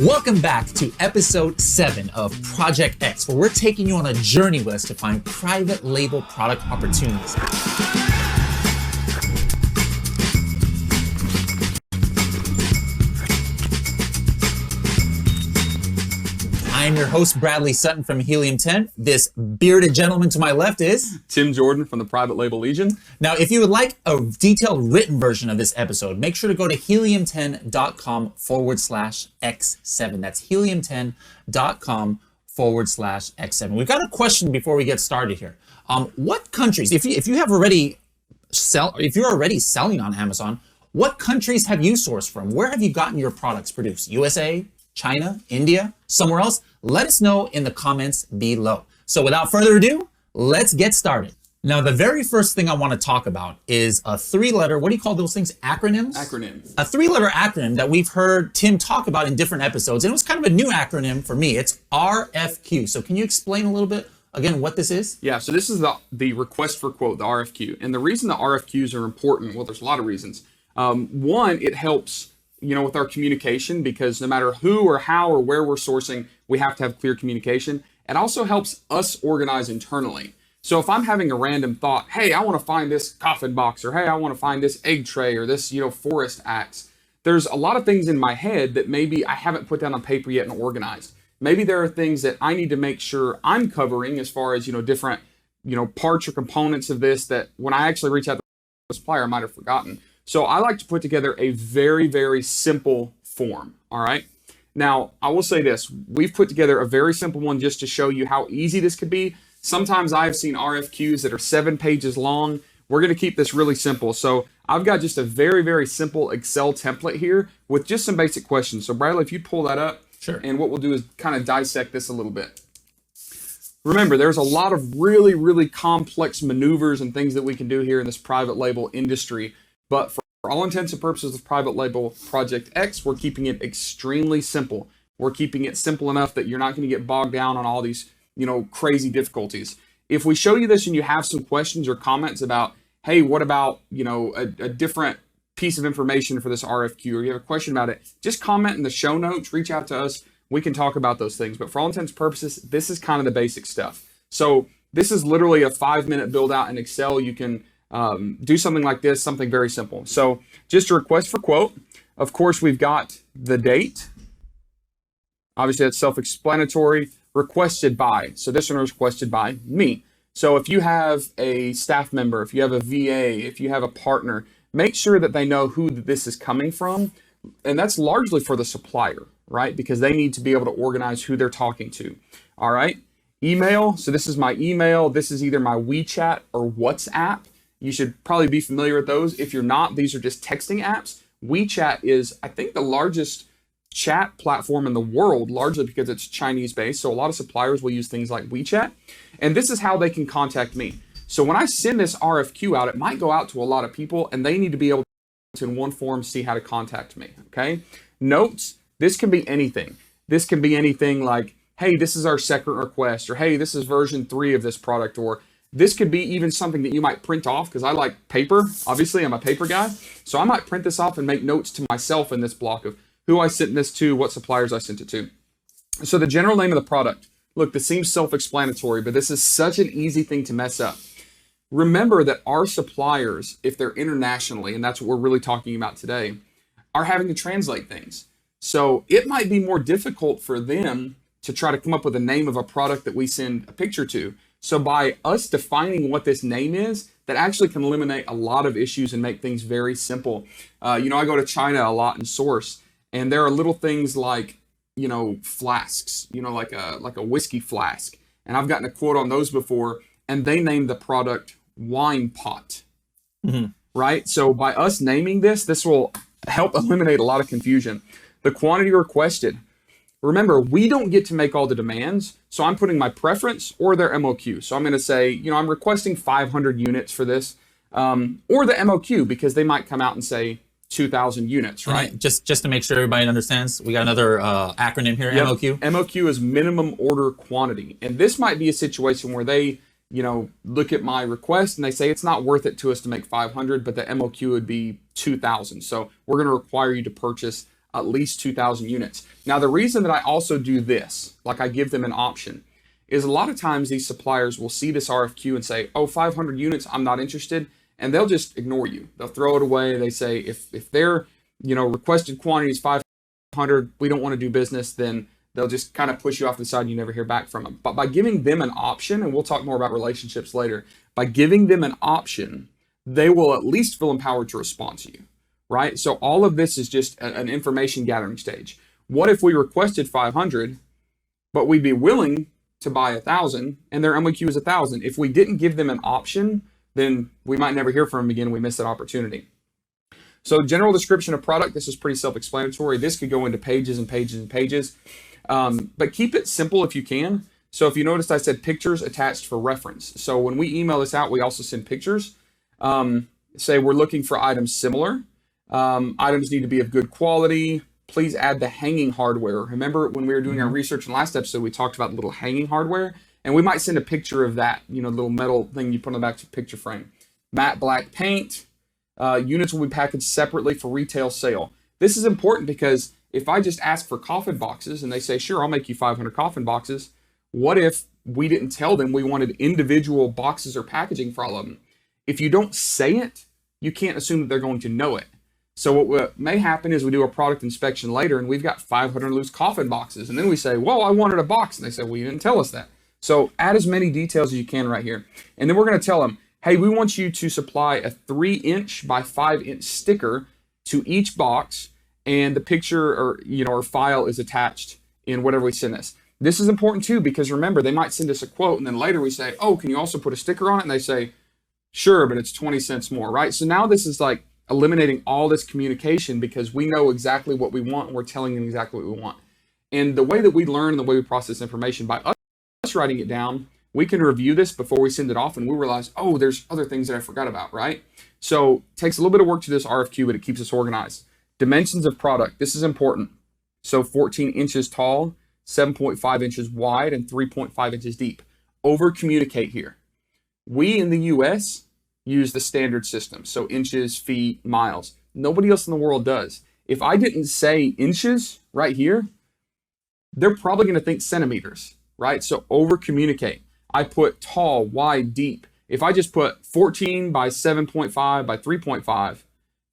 Welcome back to episode 7 of Project X, where we're taking you on a journey with us to find private label product opportunities. I'm your host, Bradley Sutton from Helium 10. This bearded gentleman to my left is Tim Jordan from the Private Label Legion. Now, if you would like a detailed written version of this episode, make sure to go to helium10.com/X7. That's helium10.com/X7. We've got a question before we get started here. What countries, if you're already selling on Amazon, what countries have you sourced from? Where have you gotten your products produced? USA, China, India, somewhere else? Let us know in the comments below. So without further ado, let's get started. Now, the very first thing I want to talk about is a 3-letter, what do you call those things? Acronyms? Acronyms. A 3-letter acronym that we've heard Tim talk about in different episodes. And it was kind of a new acronym for me. It's RFQ. So can you explain a little bit again what this is? Yeah, so this is the request for quote, the RFQ. And the reason the RFQs are important, well, there's a lot of reasons. One, it helps with our communication, because no matter who or how or where we're sourcing, we have to have clear communication. It also helps us organize internally. So if I'm having a random thought, hey, I want to find this coffin box, or hey, I want to find this egg tray, or this, forest axe, there's a lot of things in my head that maybe I haven't put down on paper yet and organized. Maybe there are things that I need to make sure I'm covering as far as, different, parts or components of this that when I actually reach out to the supplier, I might have forgotten. So I like to put together a very, very simple form, all right? Now, I will say this. We've put together a very simple one just to show you how easy this could be. Sometimes I've seen RFQs that are 7 pages long. We're going to keep this really simple. So I've got just a very, very simple Excel template here with just some basic questions. So Bradley, if you pull that up, sure. And what we'll do is kind of dissect this a little bit. Remember, there's a lot of really, really complex maneuvers and things that we can do here in this private label industry. But for all intents and purposes of Private Label Project X, we're keeping it extremely simple. We're keeping it simple enough that you're not going to get bogged down on all these, crazy difficulties. If we show you this and you have some questions or comments about, hey, what about, a different piece of information for this RFQ, or you have a question about it, just comment in the show notes, reach out to us. We can talk about those things. But for all intents and purposes, this is kind of the basic stuff. So this is literally a 5-minute build out in Excel. You can do something like this, something very simple. So just a request for quote. Of course, we've got the date. Obviously, that's self-explanatory. Requested by. So this one was requested by me. So if you have a staff member, if you have a VA, if you have a partner, make sure that they know who this is coming from. And that's largely for the supplier, right? Because they need to be able to organize who they're talking to. All right. Email. So this is my email. This is either my WeChat or WhatsApp. You should probably be familiar with those. If you're not, these are just texting apps. WeChat is, I think, the largest chat platform in the world, largely because it's Chinese based. So a lot of suppliers will use things like WeChat. And this is how they can contact me. So when I send this RFQ out, it might go out to a lot of people, and they need to be able to, in one form, see how to contact me. Okay. Notes. This can be anything. This can be anything like, hey, this is our second request, or hey, this is version 3 of this product, or this could be even something that you might print off, because I like paper. Obviously, I'm a paper guy. So I might print this off and make notes to myself in this block of who I sent this to, what suppliers I sent it to. So the general name of the product. Look, this seems self-explanatory, but this is such an easy thing to mess up. Remember that our suppliers, if they're internationally, and that's what we're really talking about today, are having to translate things. So it might be more difficult for them to try to come up with a name of a product that we send a picture to. So by us defining what this name is, that actually can eliminate a lot of issues and make things very simple. I go to China a lot and source, and there are little things like, flasks, like a whiskey flask. And I've gotten a quote on those before, and they named the product wine pot, right? So by us naming this will help eliminate a lot of confusion. The quantity requested. Remember, we don't get to make all the demands, so I'm putting my preference or their MOQ. So I'm going to say, I'm requesting 500 units for this, or the MOQ, because they might come out and say 2,000 units, right? And just to make sure everybody understands, we got another acronym here, yep. MOQ. MOQ is minimum order quantity. And this might be a situation where they, look at my request and they say it's not worth it to us to make 500, but the MOQ would be 2,000. So we're going to require you to purchase at least 2,000 units. Now, the reason that I also do this, like I give them an option, is a lot of times these suppliers will see this RFQ and say, oh, 500 units, I'm not interested. And they'll just ignore you. They'll throw it away. They say, if their, requested quantity is 500, we don't want to do business, then they'll just kind of push you off to the side and you never hear back from them. But by giving them an option, and we'll talk more about relationships later, by giving them an option, they will at least feel empowered to respond to you, right? So all of this is just an information gathering stage. What if we requested 500, but we'd be willing to buy 1,000 and their MOQ is 1,000? If we didn't give them an option, then we might never hear from them again. We missed that opportunity. So general description of product, this is pretty self-explanatory. This could go into pages and pages and pages, but keep it simple if you can. So if you noticed, I said pictures attached for reference. So when we email this out, we also send pictures. Say we're looking for items similar. Items need to be of good quality. Please add the hanging hardware. Remember when we were doing our research in the last episode, we talked about the little hanging hardware, and we might send a picture of that, little metal thing you put on the back of the picture frame. Matte black paint. Units will be packaged separately for retail sale. This is important because if I just ask for coffin boxes and they say, sure, I'll make you 500 coffin boxes, what if we didn't tell them we wanted individual boxes or packaging for all of them? If you don't say it, you can't assume that they're going to know it. So what may happen is we do a product inspection later and we've got 500 loose coffin boxes. And then we say, well, I wanted a box. And they say, well, you didn't tell us that. So add as many details as you can right here. And then we're going to tell them, hey, we want you to supply a 3-inch by 5-inch sticker to each box, and the picture or file is attached in whatever we send this. This is important too, because remember, they might send us a quote and then later we say, oh, can you also put a sticker on it? And they say, sure, but it's 20 cents more, right? So now this is like eliminating all this communication because we know exactly what we want and we're telling them exactly what we want. And the way that we learn and the way we process information, by us writing it down, we can review this before we send it off and we realize, oh, there's other things that I forgot about, right? So it takes a little bit of work to this RFQ, but it keeps us organized. Dimensions of product, this is important. So 14 inches tall, 7.5 inches wide, and 3.5 inches deep. Over communicate here. We in the US use the standard system, so inches, feet, miles. Nobody else in the world does. If I didn't say inches right here, they're probably going to think centimeters, right? So over communicate. I put tall, wide, deep. If I just put 14 by 7.5 by 3.5,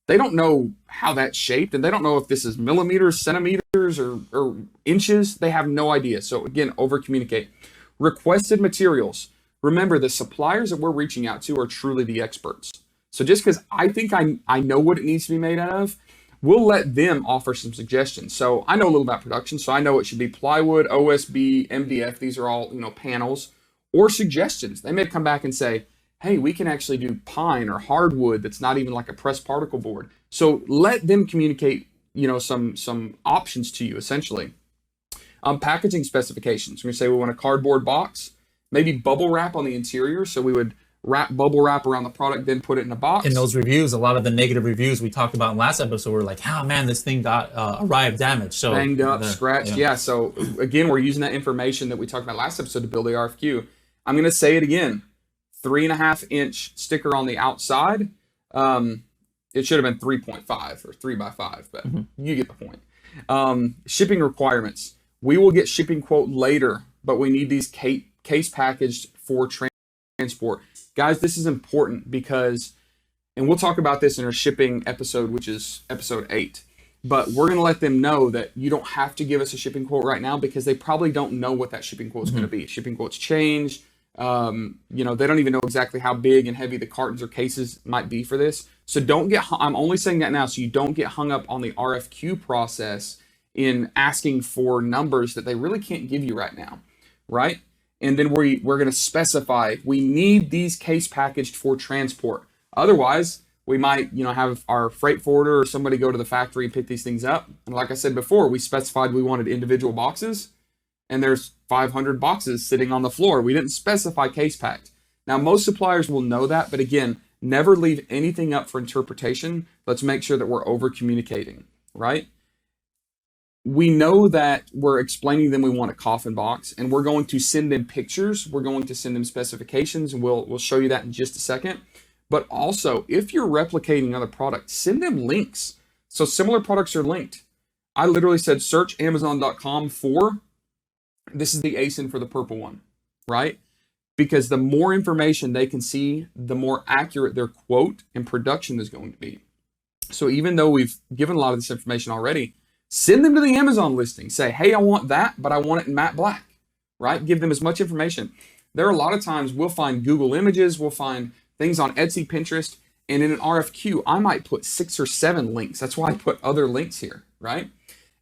they don't know how that's shaped, and they don't know if this is millimeters, centimeters, or inches. They have no idea. So again, over communicate. Requested materials. Remember, the suppliers that we're reaching out to are truly the experts. So just because I think I know what it needs to be made out of, we'll let them offer some suggestions. So I know a little about production, so I know it should be plywood, OSB, MDF. These are all, panels, or suggestions. They may come back and say, hey, we can actually do pine or hardwood that's not even like a pressed particle board. So let them communicate, some options to you, essentially. Packaging specifications. We're going to say we want a cardboard box, maybe bubble wrap on the interior. So we would wrap bubble wrap around the product, then put it in a box. In those reviews, a lot of the negative reviews we talked about in last episode were like, oh man, this thing got arrived damaged. So banged up, scratched. Yeah. So again, we're using that information that we talked about last episode to build the RFQ. I'm going to say it again. 3.5-inch sticker on the outside. It should have been 3.5 or 3 by 5, but you get the point. Shipping requirements. We will get shipping quote later, but we need these case packaged for transport. Guys, this is important because, and we'll talk about this in our shipping episode, which is episode 8, but we're going to let them know that you don't have to give us a shipping quote right now because they probably don't know what that shipping quote is going to be. Shipping quotes change. They don't even know exactly how big and heavy the cartons or cases might be for this. So don't get, I'm only saying that now so you don't get hung up on the RFQ process in asking for numbers that they really can't give you right now, right? And then we're going to specify, we need these case packaged for transport. Otherwise, we might, have our freight forwarder or somebody go to the factory and pick these things up. And like I said before, we specified we wanted individual boxes, and there's 500 boxes sitting on the floor. We didn't specify case packed. Now, most suppliers will know that, but again, never leave anything up for interpretation. Let's make sure that we're over communicating, right? We know that we're explaining them we want a coffin box, and we're going to send them pictures. We're going to send them specifications, and we'll show you that in just a second. But also, if you're replicating other products, send them links. So similar products are linked. I literally said search Amazon.com for, this is the ASIN for the purple one, right? Because the more information they can see, the more accurate their quote and production is going to be. So even though we've given a lot of this information already, send them to the Amazon listing. Say, hey, I want that, but I want it in matte black, right? Give them as much information. There are a lot of times we'll find Google Images, we'll find things on Etsy, Pinterest, and in an RFQ, I might put 6 or 7 links. That's why I put other links here, right?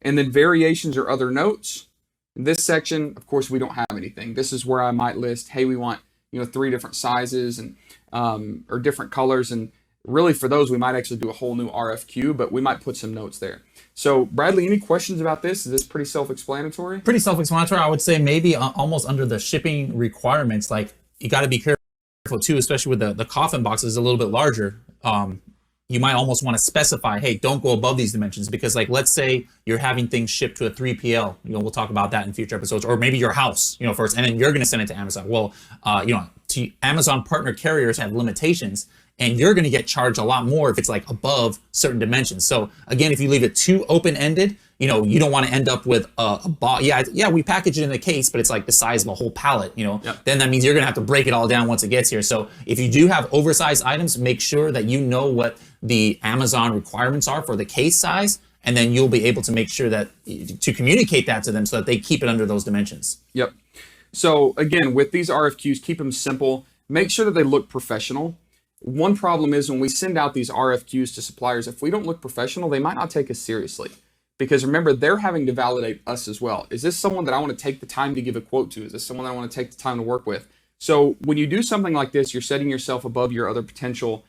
And then variations or other notes. In this section, of course, we don't have anything. This is where I might list, hey, we want 3 different sizes and or different colors. And really for those, we might actually do a whole new RFQ, but we might put some notes there. So Bradley, any questions about this? Is this pretty self-explanatory? Pretty self-explanatory. I would say maybe almost under the shipping requirements, like you got to be careful too, especially with the coffin boxes a little bit larger. You might almost want to specify, hey, don't go above these dimensions, because like, let's say you're having things shipped to a 3PL, we'll talk about that in future episodes, or maybe your house, first, and then you're going to send it to Amazon. Well, to Amazon partner carriers have limitations, and you're going to get charged a lot more if it's like above certain dimensions. So again, if you leave it too open-ended, you don't want to end up with a box. Yeah, we package it in a case, but it's like the size of a whole pallet, Yep. Then that means you're going to have to break it all down once it gets here. So if you do have oversized items, make sure that you know what the Amazon requirements are for the case size, and then you'll be able to make sure that to communicate that to them so that they keep it under those dimensions. Yep. So again, with these RFQs, keep them simple. Make sure that they look professional. One problem is when we send out these RFQs to suppliers, if we don't look professional, they might not take us seriously. Because remember, they're having to validate us as well. Is this someone that I want to take the time to give a quote to? Is this someone that I want to take the time to work with? So when you do something like this, you're setting yourself above your other potential,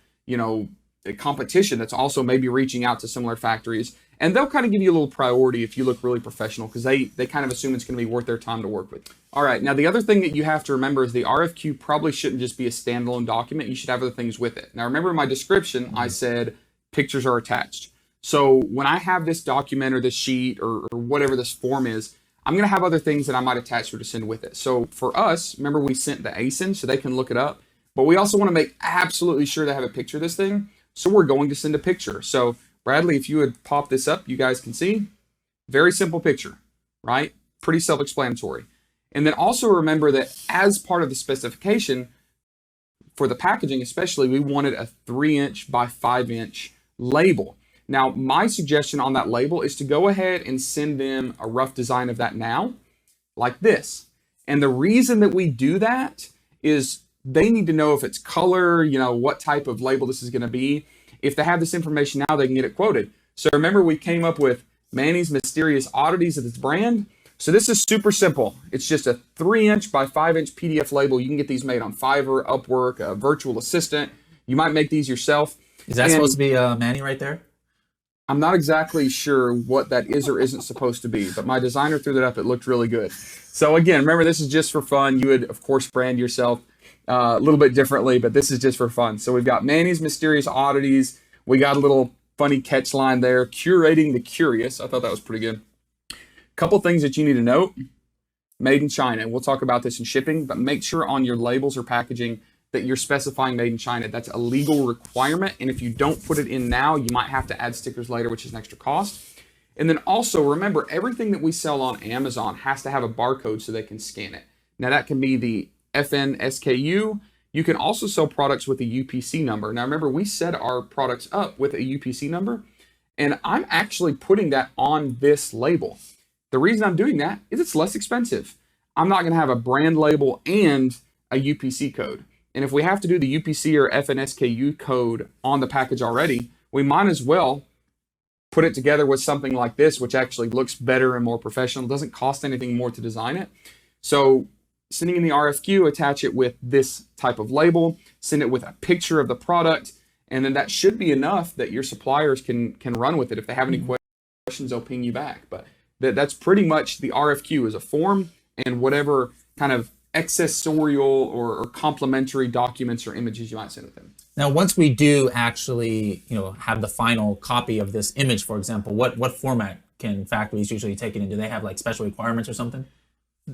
competition that's also maybe reaching out to similar factories. And they'll kind of give you a little priority if you look really professional, because they kind of assume it's going to be worth their time to work with. All right, now the other thing that you have to remember is the RFQ probably shouldn't just be a standalone document. You should have other things with it. Now remember in my description, I said pictures are attached. So when I have this document or this sheet or whatever this form is, I'm going to have other things that I might attach or to send with it. So for us, remember we sent the ASIN so they can look it up, but we also want to make absolutely sure they have a picture of this thing. So we're going to send a picture. So Bradley, if you would pop this up, you guys can see. Very simple picture, right? Pretty self-explanatory. And then also remember that as part of the specification for the packaging, especially, we wanted a 3-inch by 5-inch label. Now, my suggestion on that label is to go ahead and send them a rough design of that now, like this. And the reason that we do that is they need to know if it's color, what type of label this is going to be. If they have this information now, they can get it quoted. So remember, we came up with Manny's Mysterious Oddities of this brand. So this is super simple. It's just a 3-inch by 5-inch PDF label. You can get these made on Fiverr, Upwork, a virtual assistant. You might make these yourself. Is that supposed to be Manny right there? I'm not exactly sure what that is or isn't supposed to be, but my designer threw that up. It looked really good. So again, remember, this is just for fun. You would, of course, brand yourself a little bit differently, but this is just for fun. So we've got Manny's Mysterious Oddities. We got a little funny catch line there, curating the curious. I thought that was pretty good. Couple things that you need to note. Made in China. We'll talk about this in shipping, but make sure on your labels or packaging that you're specifying made in China. That's a legal requirement. And if you don't put it in now, you might have to add stickers later, which is an extra cost. And then also remember, everything that we sell on Amazon has to have a barcode so they can scan it. Now that can be the FN SKU. You can also sell products with a UPC number. Now remember, we set our products up with a UPC number, and I'm actually putting that on this label. The reason I'm doing that is it's less expensive. I'm not going to have a brand label and a UPC code. And if we have to do the UPC or FNSKU code on the package already, we might as well put it together with something like this, which actually looks better and more professional. It doesn't cost anything more to design it. So sending in the RFQ, attach it with this type of label, send it with a picture of the product, and then that should be enough that your suppliers can run with it. If they have any questions, they'll ping you back. But that's pretty much the RFQ, is a form and whatever kind of accessorial or complementary documents or images you might send with them. Now, once we do actually, have the final copy of this image, for example, what format can factories usually take it in? Do they have like special requirements or something?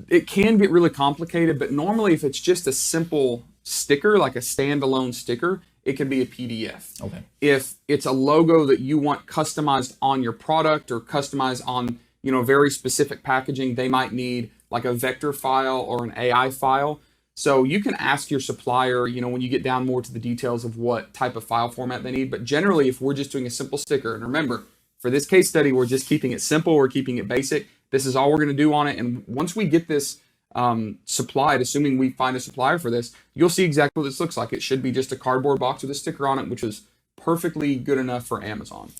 It can get really complicated, but normally if it's just a simple sticker, like a standalone sticker, it can be a PDF. Okay. If it's a logo that you want customized on your product or customized on, very specific packaging, they might need like a vector file or an AI file. So you can ask your supplier, when you get down more to the details of what type of file format they need. But generally, if we're just doing a simple sticker, and remember, for this case study, we're just keeping it simple, we're keeping it basic. This is all we're going to do on it. And once we get this supplied, assuming we find a supplier for this, you'll see exactly what this looks like. It should be just a cardboard box with a sticker on it, which is perfectly good enough for Amazon.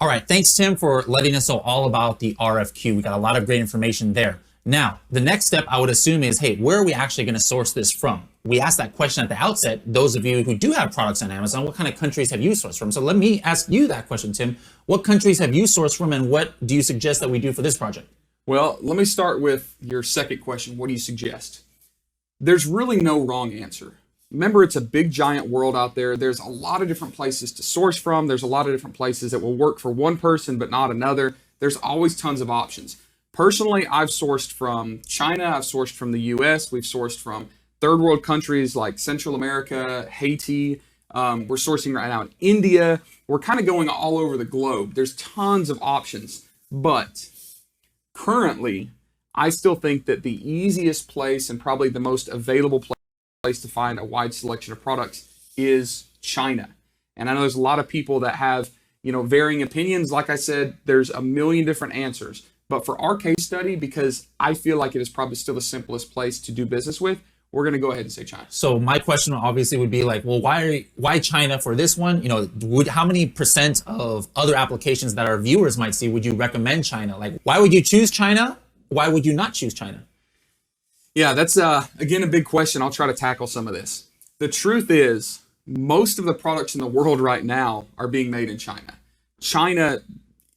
All right. Thanks, Tim, for letting us know all about the RFQ. We got a lot of great information there. Now, the next step I would assume is, hey, where are we actually going to source this from? We asked that question at the outset. Those of you who do have products on Amazon, what kind of countries have you sourced from? So let me ask you that question, Tim. What countries have you sourced from, and what do you suggest that we do for this project? Well, let me start with your second question. What do you suggest? There's really no wrong answer. Remember, it's a big, giant world out there. There's a lot of different places to source from. There's a lot of different places that will work for one person, but not another. There's always tons of options. Personally, I've sourced from China. I've sourced from the US. We've sourced from third world countries like Central America, Haiti. We're sourcing right now in India. We're kind of going all over the globe. There's tons of options. But currently, I still think that the easiest place and probably the most available place to find a wide selection of products is China. And I know there's a lot of people that have, varying opinions. Like I said, there's a million different answers. But for our case study, because I feel like it is probably still the simplest place to do business with, we're going to go ahead and say China. So my question obviously would be like, well, why China for this one? How many percent of other applications that our viewers might see would you recommend China? Like, why would you choose China? Why would you not choose China? Yeah, that's again a big question. I'll try to tackle some of this. The truth is, most of the products in the world right now are being made in China. China,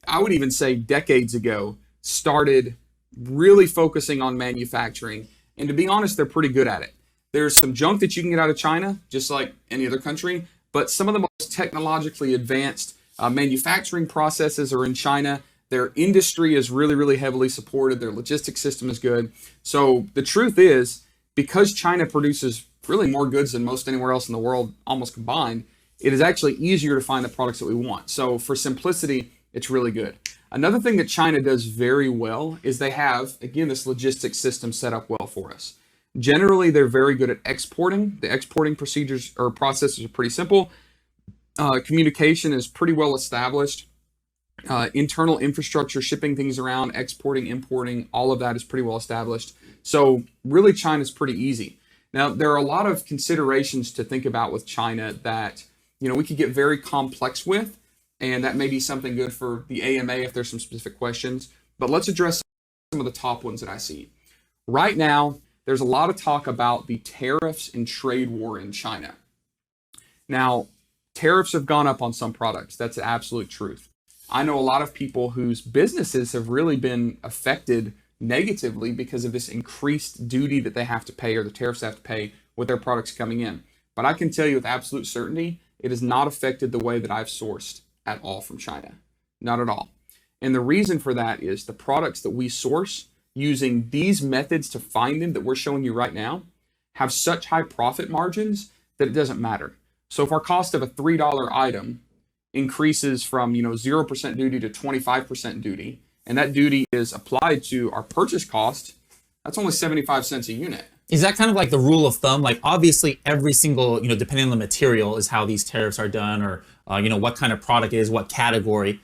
I would even say decades ago, started really focusing on manufacturing. And to be honest, they're pretty good at it. There's some junk that you can get out of China, just like any other country, but some of the most technologically advanced manufacturing processes are in China. Their industry is really, really heavily supported. Their logistics system is good. So the truth is, because China produces really more goods than most anywhere else in the world, almost combined, it is actually easier to find the products that we want. So for simplicity, it's really good. Another thing that China does very well is they have, again, this logistics system set up well for us. Generally, they're very good at exporting. The exporting procedures or processes are pretty simple. Communication is pretty well established. Internal infrastructure, shipping things around, exporting, importing, all of that is pretty well established. So really, China's pretty easy. Now, there are a lot of considerations to think about with China that, we could get very complex with. And that may be something good for the AMA if there's some specific questions. But let's address some of the top ones that I see. Right now, there's a lot of talk about the tariffs and trade war in China. Now, tariffs have gone up on some products. That's the absolute truth. I know a lot of people whose businesses have really been affected negatively because of this increased duty that they have to pay or the tariffs they have to pay with their products coming in. But I can tell you with absolute certainty, it has not affected the way that I've sourced at all from China. Not at all. And the reason for that is the products that we source using these methods to find them that we're showing you right now have such high profit margins that it doesn't matter. So if our cost of a $3 item increases from 0% duty to 25% duty, and that duty is applied to our purchase cost, that's only 75 cents a unit. Is that kind of like the rule of thumb? Like obviously every single, depending on the material is how these tariffs are done or, what kind of product it is, what category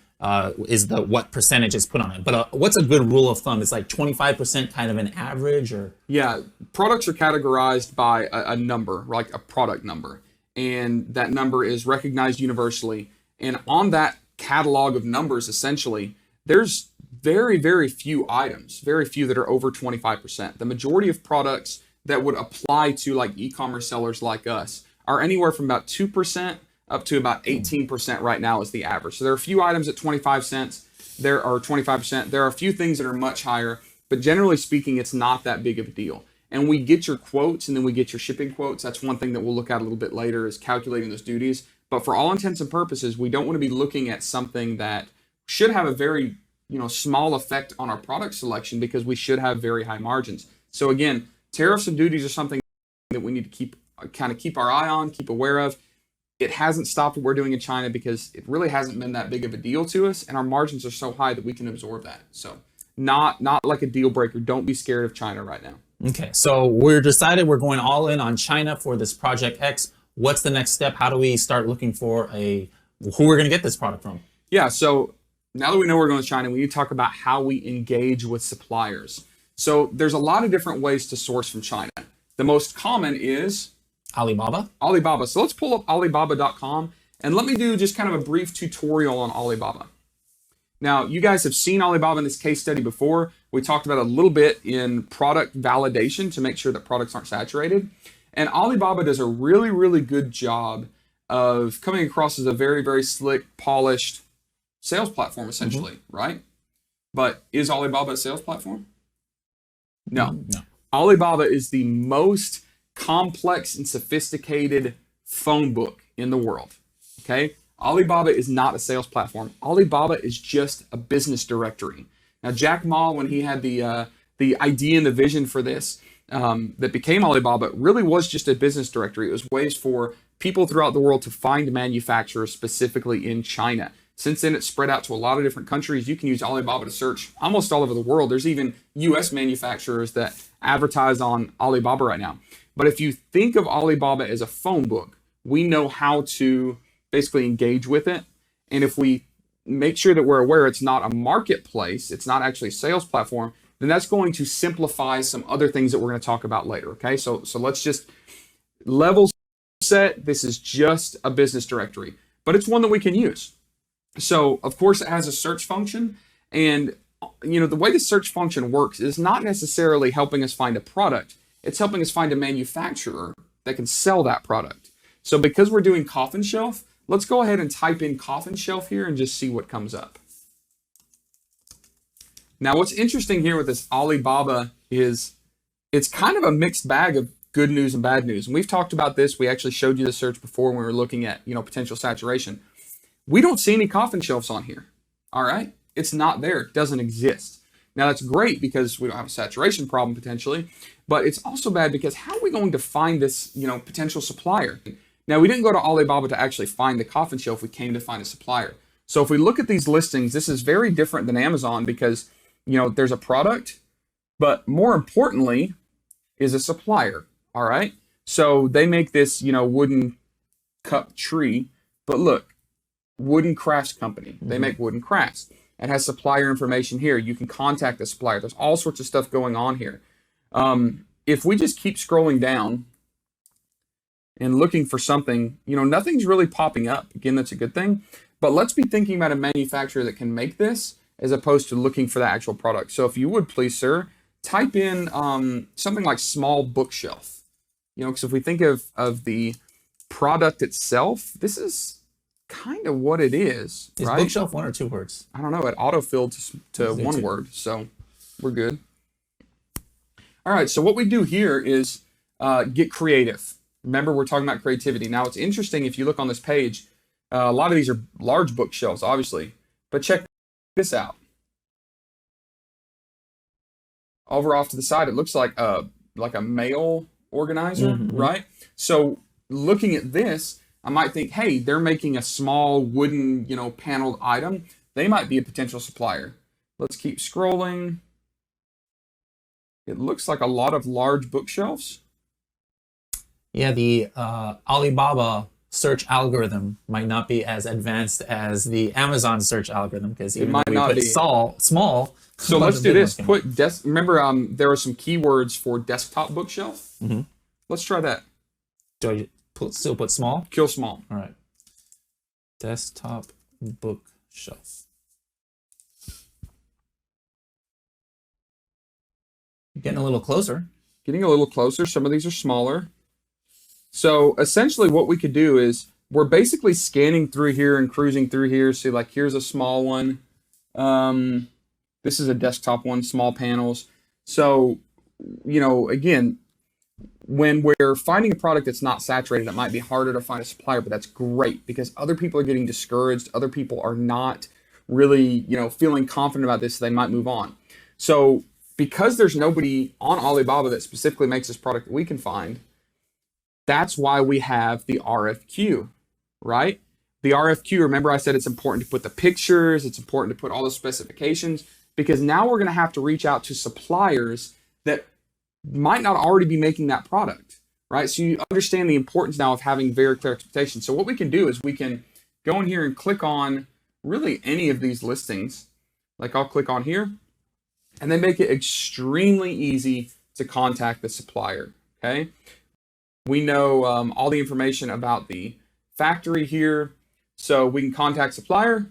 is what percentage is put on it. But what's a good rule of thumb? Is like 25% kind of an average or? Yeah, products are categorized by a number, like a product number. And that number is recognized universally. And on that catalog of numbers, essentially, there's very, very few items, very few that are over 25%. The majority of products that would apply to like e-commerce sellers like us are anywhere from about 2% up to about 18% right now is the average. So there are a few items at 25 cents. There are 25%. There are a few things that are much higher, but generally speaking, it's not that big of a deal. And we get your quotes and then we get your shipping quotes. That's one thing that we'll look at a little bit later is calculating those duties. But for all intents and purposes, we don't want to be looking at something that should have a very small effect on our product selection because we should have very high margins. So again, tariffs and duties are something that we need to keep our eye on, keep aware of. it hasn't stopped what we're doing in China because it really hasn't been that big of a deal to us, and our margins are so high that we can absorb that. So not like a deal breaker. Don't be scared of China right now. Okay, so we're decided we're going all in on China for this Project X. What's the next step? How do we start looking for who we're going to get this product from? Yeah, so now that we know we're going to China, we need to talk about how we engage with suppliers. So there's a lot of different ways to source from China. The most common is Alibaba. Alibaba. So let's pull up Alibaba.com and let me do just kind of a brief tutorial on Alibaba. Now, you guys have seen Alibaba in this case study before. We talked about it a little bit in product validation to make sure that products aren't saturated. And Alibaba does a really, really good job of coming across as a very, very slick, polished sales platform, essentially, right? But is Alibaba a sales platform? No. Alibaba is the most complex and sophisticated phone book in the world. Okay? Alibaba is not a sales platform. Alibaba is just a business directory. Now, Jack Ma, when he had the idea and the vision for this that became Alibaba, it really was just a business directory. It was ways for people throughout the world to find manufacturers specifically in China. Since then, it's spread out to a lot of different countries. You can use Alibaba to search almost all over the world. There's even US manufacturers that advertise on Alibaba right now. But if you think of Alibaba as a phone book, we know how to basically engage with it. And if we make sure that we're aware it's not a marketplace, it's not actually a sales platform, then that's going to simplify some other things that we're going to talk about later. Okay, so let's just level set. This is just a business directory, but it's one that we can use. So of course it has a search function, and the way the search function works is not necessarily helping us find a product. It's helping us find a manufacturer that can sell that product. So because we're doing coffin shelf, let's go ahead and type in coffin shelf here and just see what comes up. Now, what's interesting here with this Alibaba is it's kind of a mixed bag of good news and bad news. And we've talked about this. We actually showed you the search before when we were looking at, potential saturation. We don't see any coffin shelves on here. All right. It's not there. It doesn't exist. Now, that's great because we don't have a saturation problem potentially, but it's also bad because how are we going to find this, potential supplier? Now, we didn't go to Alibaba to actually find the coffin shelf. We came to find a supplier. So if we look at these listings, this is very different than Amazon because, there's a product, but more importantly is a supplier. All right. So they make this, wooden cup tree, but look, wooden crafts company. They make wooden crafts. It has supplier information here. You can contact the supplier. There's all sorts of stuff going on here. If we just keep scrolling down and looking for something, nothing's really popping up. Again, that's a good thing. But let's be thinking about a manufacturer that can make this as opposed to looking for the actual product. So if you would please, sir, type in something like small bookshelf. Because if we think of the product itself, this is kind of what it is, Is right? bookshelf one or two words? I don't know. It auto-filled to one too. word, so we're good. All right, so what we do here is get creative. Remember, we're talking about creativity. Now, it's interesting if you look on this page, a lot of these are large bookshelves, obviously, but check this out. Over off to the side, it looks like a mail organizer, right? So looking at this, I might think, hey, they're making a small wooden, paneled item. They might be a potential supplier. Let's keep scrolling. It looks like a lot of large bookshelves. Yeah, the Alibaba search algorithm might not be as advanced as the Amazon search algorithm because even might though we not put be. small. So a bunch let's of do big this. ones can- Remember, there are some keywords for desktop bookshelf. Mhm. Let's try that. Do I still put small? Kill small. All right. Desktop bookshelf. Getting a little closer. Getting a little closer. Some of these are smaller. So essentially what we could do is we're basically scanning through here and cruising through here. See, like here's a small one. This is a desktop one, small panels. So, again, when we're finding a product that's not saturated, it might be harder to find a supplier, but that's great because other people are getting discouraged. Other people are not really, feeling confident about this, so they might move on. So because there's nobody on Alibaba that specifically makes this product that we can find, that's why we have the RFQ. right? The RFQ, remember I said it's important to put the pictures, it's important to put all the specifications, because now we're going to have to reach out to suppliers that might not already be making that product, right? So you understand the importance now of having very clear expectations. So what we can do is we can go in here and click on really any of these listings. Like I'll click on here, and they make it extremely easy to contact the supplier, okay? We know all the information about the factory here, so we can contact supplier,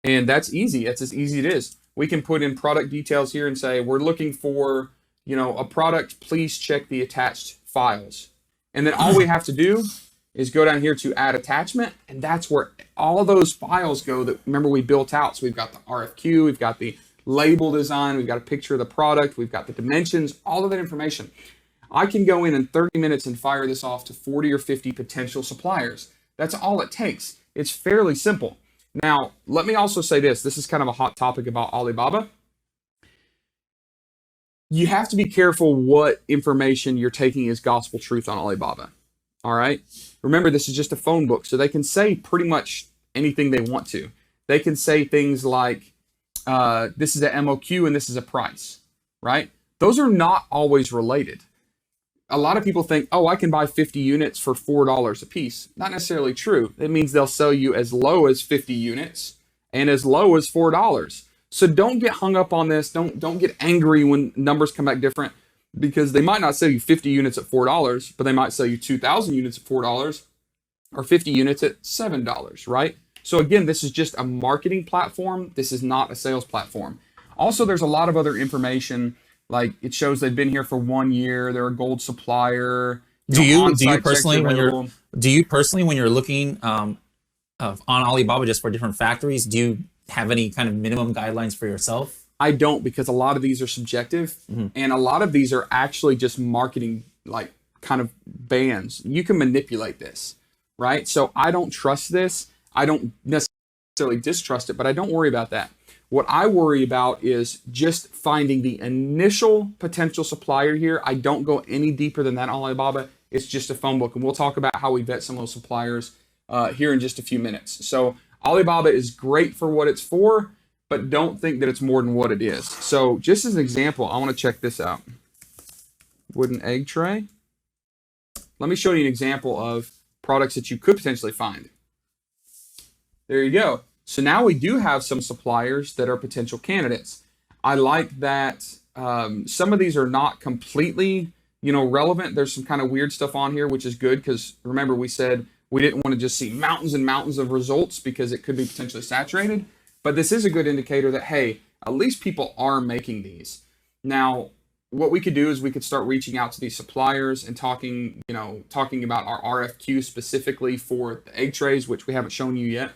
and that's easy. That's as easy as it is. We can put in product details here and say, we're looking for, a product, please check the attached files. And then all we have to do is go down here to add attachment, and that's where all those files go that, remember, we built out. So we've got the RFQ, we've got the label design, we've got a picture of the product, we've got the dimensions, all of that information. I can go in 30 minutes and fire this off to 40 or 50 potential suppliers. That's all it takes. It's fairly simple. Now, let me also say this. This is kind of a hot topic about Alibaba. You have to be careful what information you're taking as gospel truth on Alibaba. All right? Remember, this is just a phone book, so they can say pretty much anything they want to. They can say things like, this is a MOQ and this is a price, right? Those are not always related. A lot of people think, oh, I can buy 50 units for $4 a piece. Not necessarily true. It means they'll sell you as low as 50 units and as low as $4. So don't get hung up on this. Don't get angry when numbers come back different, because they might not sell you 50 units at $4, but they might sell you 2,000 units at $4 or 50 units at $7, right? So again, this is just a marketing platform. This is not a sales platform. Also, there's a lot of other information, like it shows they've been here for 1 year. They're a gold supplier. Do you personally, when you're looking on Alibaba just for different factories, do you have any kind of minimum guidelines for yourself? I don't, because a lot of these are subjective, and a lot of these are actually just marketing, like kind of bans. You can manipulate this, right? So I don't trust this. I don't necessarily distrust it, but I don't worry about that. What I worry about is just finding the initial potential supplier here. I don't go any deeper than that on Alibaba. It's just a phone book, and we'll talk about how we vet some of those suppliers here in just a few minutes. So Alibaba is great for what it's for, but don't think that it's more than what it is. So just as an example, I want to check this out. Wooden egg tray. Let me show you an example of products that you could potentially find. There you go. So now we do have some suppliers that are potential candidates. I like that some of these are not completely, relevant. There's some kind of weird stuff on here, which is good, because remember we said we didn't want to just see mountains and mountains of results because it could be potentially saturated. But this is a good indicator that, hey, at least people are making these. Now, what we could do is we could start reaching out to these suppliers and talking about our RFQ specifically for the egg trays, which we haven't shown you yet.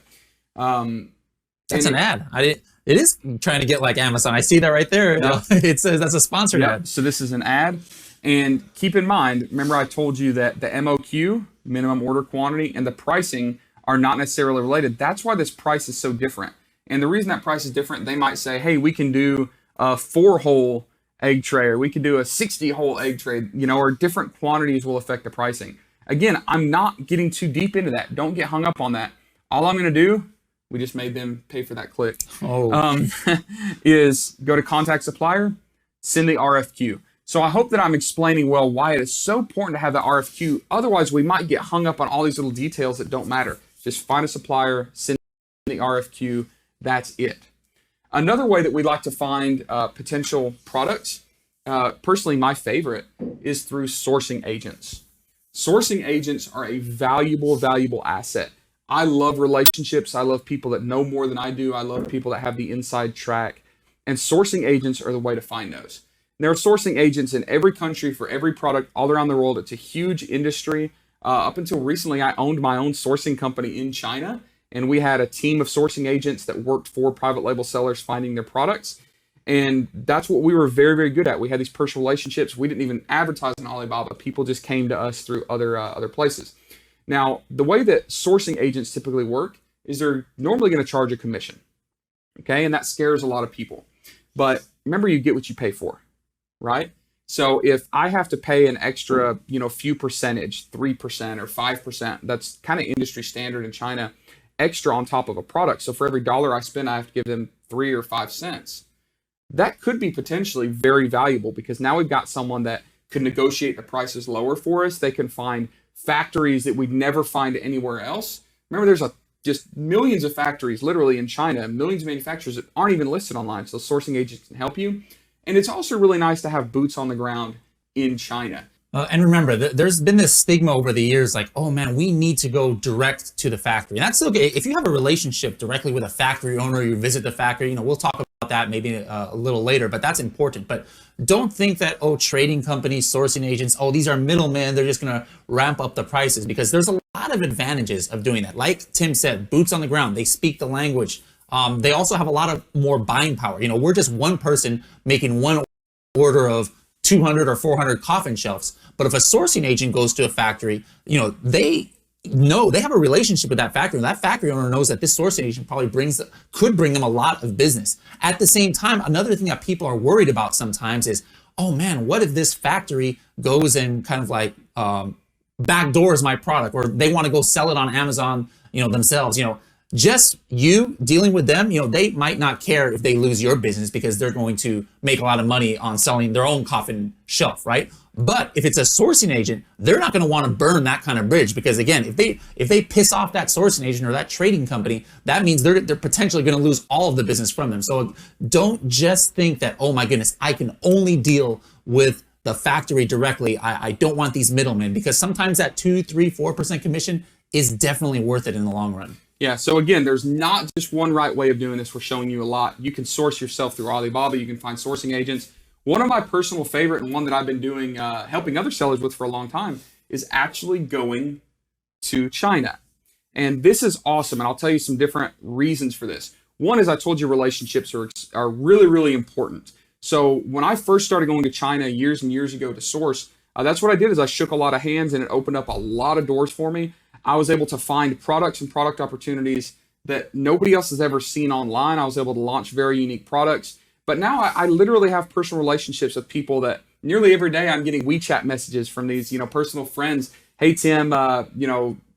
That's an ad. It is trying to get like Amazon. I see that right there. Yeah. It says that's a sponsored ad. So this is an ad. And keep in mind, remember I told you that the MOQ, minimum order quantity, and the pricing are not necessarily related. That's why this price is so different. And the reason that price is different, they might say, hey, we can do a 4-hole egg tray, or we can do a 60-hole egg tray, or different quantities will affect the pricing. Again, I'm not getting too deep into that. Don't get hung up on that. All I'm going to do, we just made them pay for that click, is go to contact supplier, send the RFQ. So I hope that I'm explaining well why it is so important to have the RFQ. Otherwise, we might get hung up on all these little details that don't matter. Just find a supplier, send the RFQ. That's it. Another way that we like to find potential products, personally my favorite, is through sourcing agents. Sourcing agents are a valuable asset. I love relationships. I love people that know more than I do. I love people that have the inside track. And sourcing agents are the way to find those. There are sourcing agents in every country for every product all around the world. It's a huge industry. Up until recently, I owned my own sourcing company in China, and we had a team of sourcing agents that worked for private label sellers finding their products. And that's what we were very, very good at. We had these personal relationships. We didn't even advertise on Alibaba. People just came to us through other places. Now, the way that sourcing agents typically work is they're normally going to charge a commission. Okay, and that scares a lot of people. But remember, you get what you pay for, right? So if I have to pay an extra, few percentage, 3% or 5%, that's kind of industry standard in China, extra on top of a product. So for every dollar I spend, I have to give them 3 or 5 cents. That could be potentially very valuable because now we've got someone that could negotiate the prices lower for us. They can find factories that we'd never find anywhere else. Remember, there's just millions of factories literally in China, millions of manufacturers that aren't even listed online. So sourcing agents can help you. And it's also really nice to have boots on the ground in China. And remember, there's been this stigma over the years, like, oh man, we need to go direct to the factory. And that's okay. If you have a relationship directly with a factory owner, you visit the factory, we'll talk about that maybe a little later, but that's important. But don't think that, trading companies, sourcing agents, these are middlemen, they're just going to ramp up the prices, because there's a lot of advantages of doing that. Like Tim said, boots on the ground, they speak the language. They also have a lot of more buying power. We're just one person making one order of 200 or 400 coffin shelves. But if a sourcing agent goes to a factory, they have a relationship with that factory. And that factory owner knows that this sourcing agent probably could bring them a lot of business. At the same time, another thing that people are worried about sometimes is, oh man, what if this factory goes and kind of like backdoors my product, or they want to go sell it on Amazon, themselves, just you dealing with them, they might not care if they lose your business because they're going to make a lot of money on selling their own coffin shelf, right? But if it's a sourcing agent, they're not going to want to burn that kind of bridge, because again, if they piss off that sourcing agent or that trading company, that means they're potentially going to lose all of the business from them. So don't just think that, oh my goodness, I can only deal with the factory directly. I don't want these middlemen, because sometimes that 2, 3, 4% commission is definitely worth it in the long run. Yeah, so again, there's not just one right way of doing this. We're showing you a lot. You can source yourself through Alibaba. You can find sourcing agents. One of my personal favorite, and one that I've been doing, helping other sellers with for a long time, is actually going to China. And this is awesome, and I'll tell you some different reasons for this. One is, I told you, relationships are really, really important. So when I first started going to China years and years ago to source, that's what I did. Is I shook a lot of hands, and it opened up a lot of doors for me. I was able to find products and product opportunities that nobody else has ever seen online. I was able to launch very unique products. But now I literally have personal relationships with people that nearly every day I'm getting WeChat messages from these, personal friends. Hey, Tim,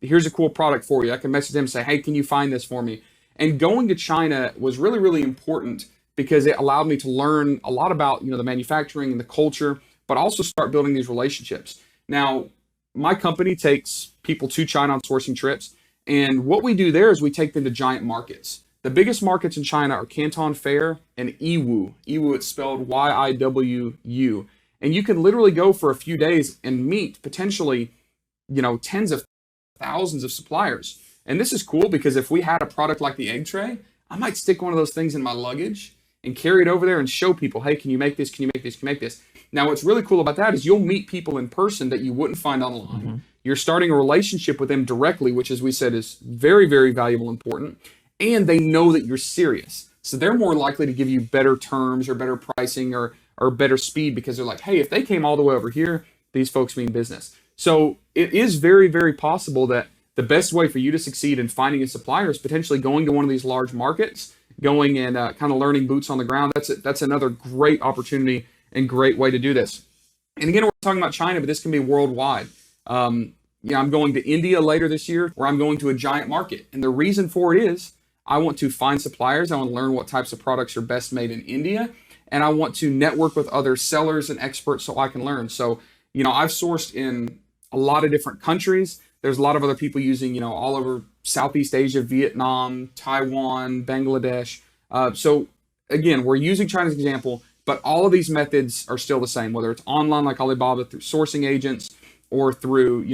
here's a cool product for you. I can message them and say, hey, can you find this for me? And going to China was really, really important because it allowed me to learn a lot about, the manufacturing and the culture, but also start building these relationships. Now, my company takes people to China on sourcing trips. And what we do there is we take them to giant markets. The biggest markets in China are Canton Fair and Yiwu. Yiwu, it's spelled Y-I-W-U. And you can literally go for a few days and meet potentially, tens of thousands of suppliers. And this is cool because if we had a product like the egg tray, I might stick one of those things in my luggage and carry it over there and show people, hey, can you make this? Can you make this? Can you make this? Now, what's really cool about that is you'll meet people in person that you wouldn't find online. Mm-hmm. You're starting a relationship with them directly, which, as we said, is very, very valuable and important. And they know that you're serious. So they're more likely to give you better terms or better pricing or better speed because they're like, hey, if they came all the way over here, these folks mean business. So it is very, very possible that the best way for you to succeed in finding a supplier is potentially going to one of these large markets, going and kind of learning boots on the ground. That's another great opportunity and great way to do this. And again, we're talking about China, but this can be worldwide. I'm going to India later this year, where I'm going to a giant market. And the reason for it is I want to find suppliers. I want to learn what types of products are best made in India. And I want to network with other sellers and experts so I can learn. So, I've sourced in a lot of different countries. There's a lot of other people using, all over Southeast Asia, Vietnam, Taiwan, Bangladesh. So again, we're using China as an example, but all of these methods are still the same, whether it's online like Alibaba, through sourcing agents, or through,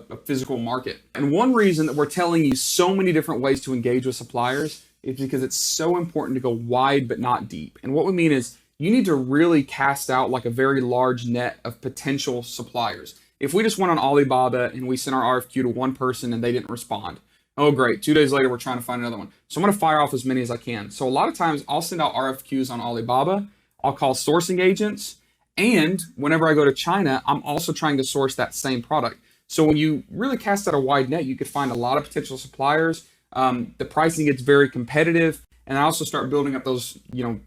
a physical market. And one reason that we're telling you so many different ways to engage with suppliers is because it's so important to go wide but not deep. And what we mean is you need to really cast out like a very large net of potential suppliers. If we just went on Alibaba and we sent our RFQ to one person and they didn't respond, oh great, 2 days later we're trying to find another one. So I'm going to fire off as many as I can. So a lot of times I'll send out RFQs on Alibaba, I'll call sourcing agents, and whenever I go to China, I'm also trying to source that same product. So when you really cast out a wide net, you could find a lot of potential suppliers. The pricing gets very competitive, and I also start building up those,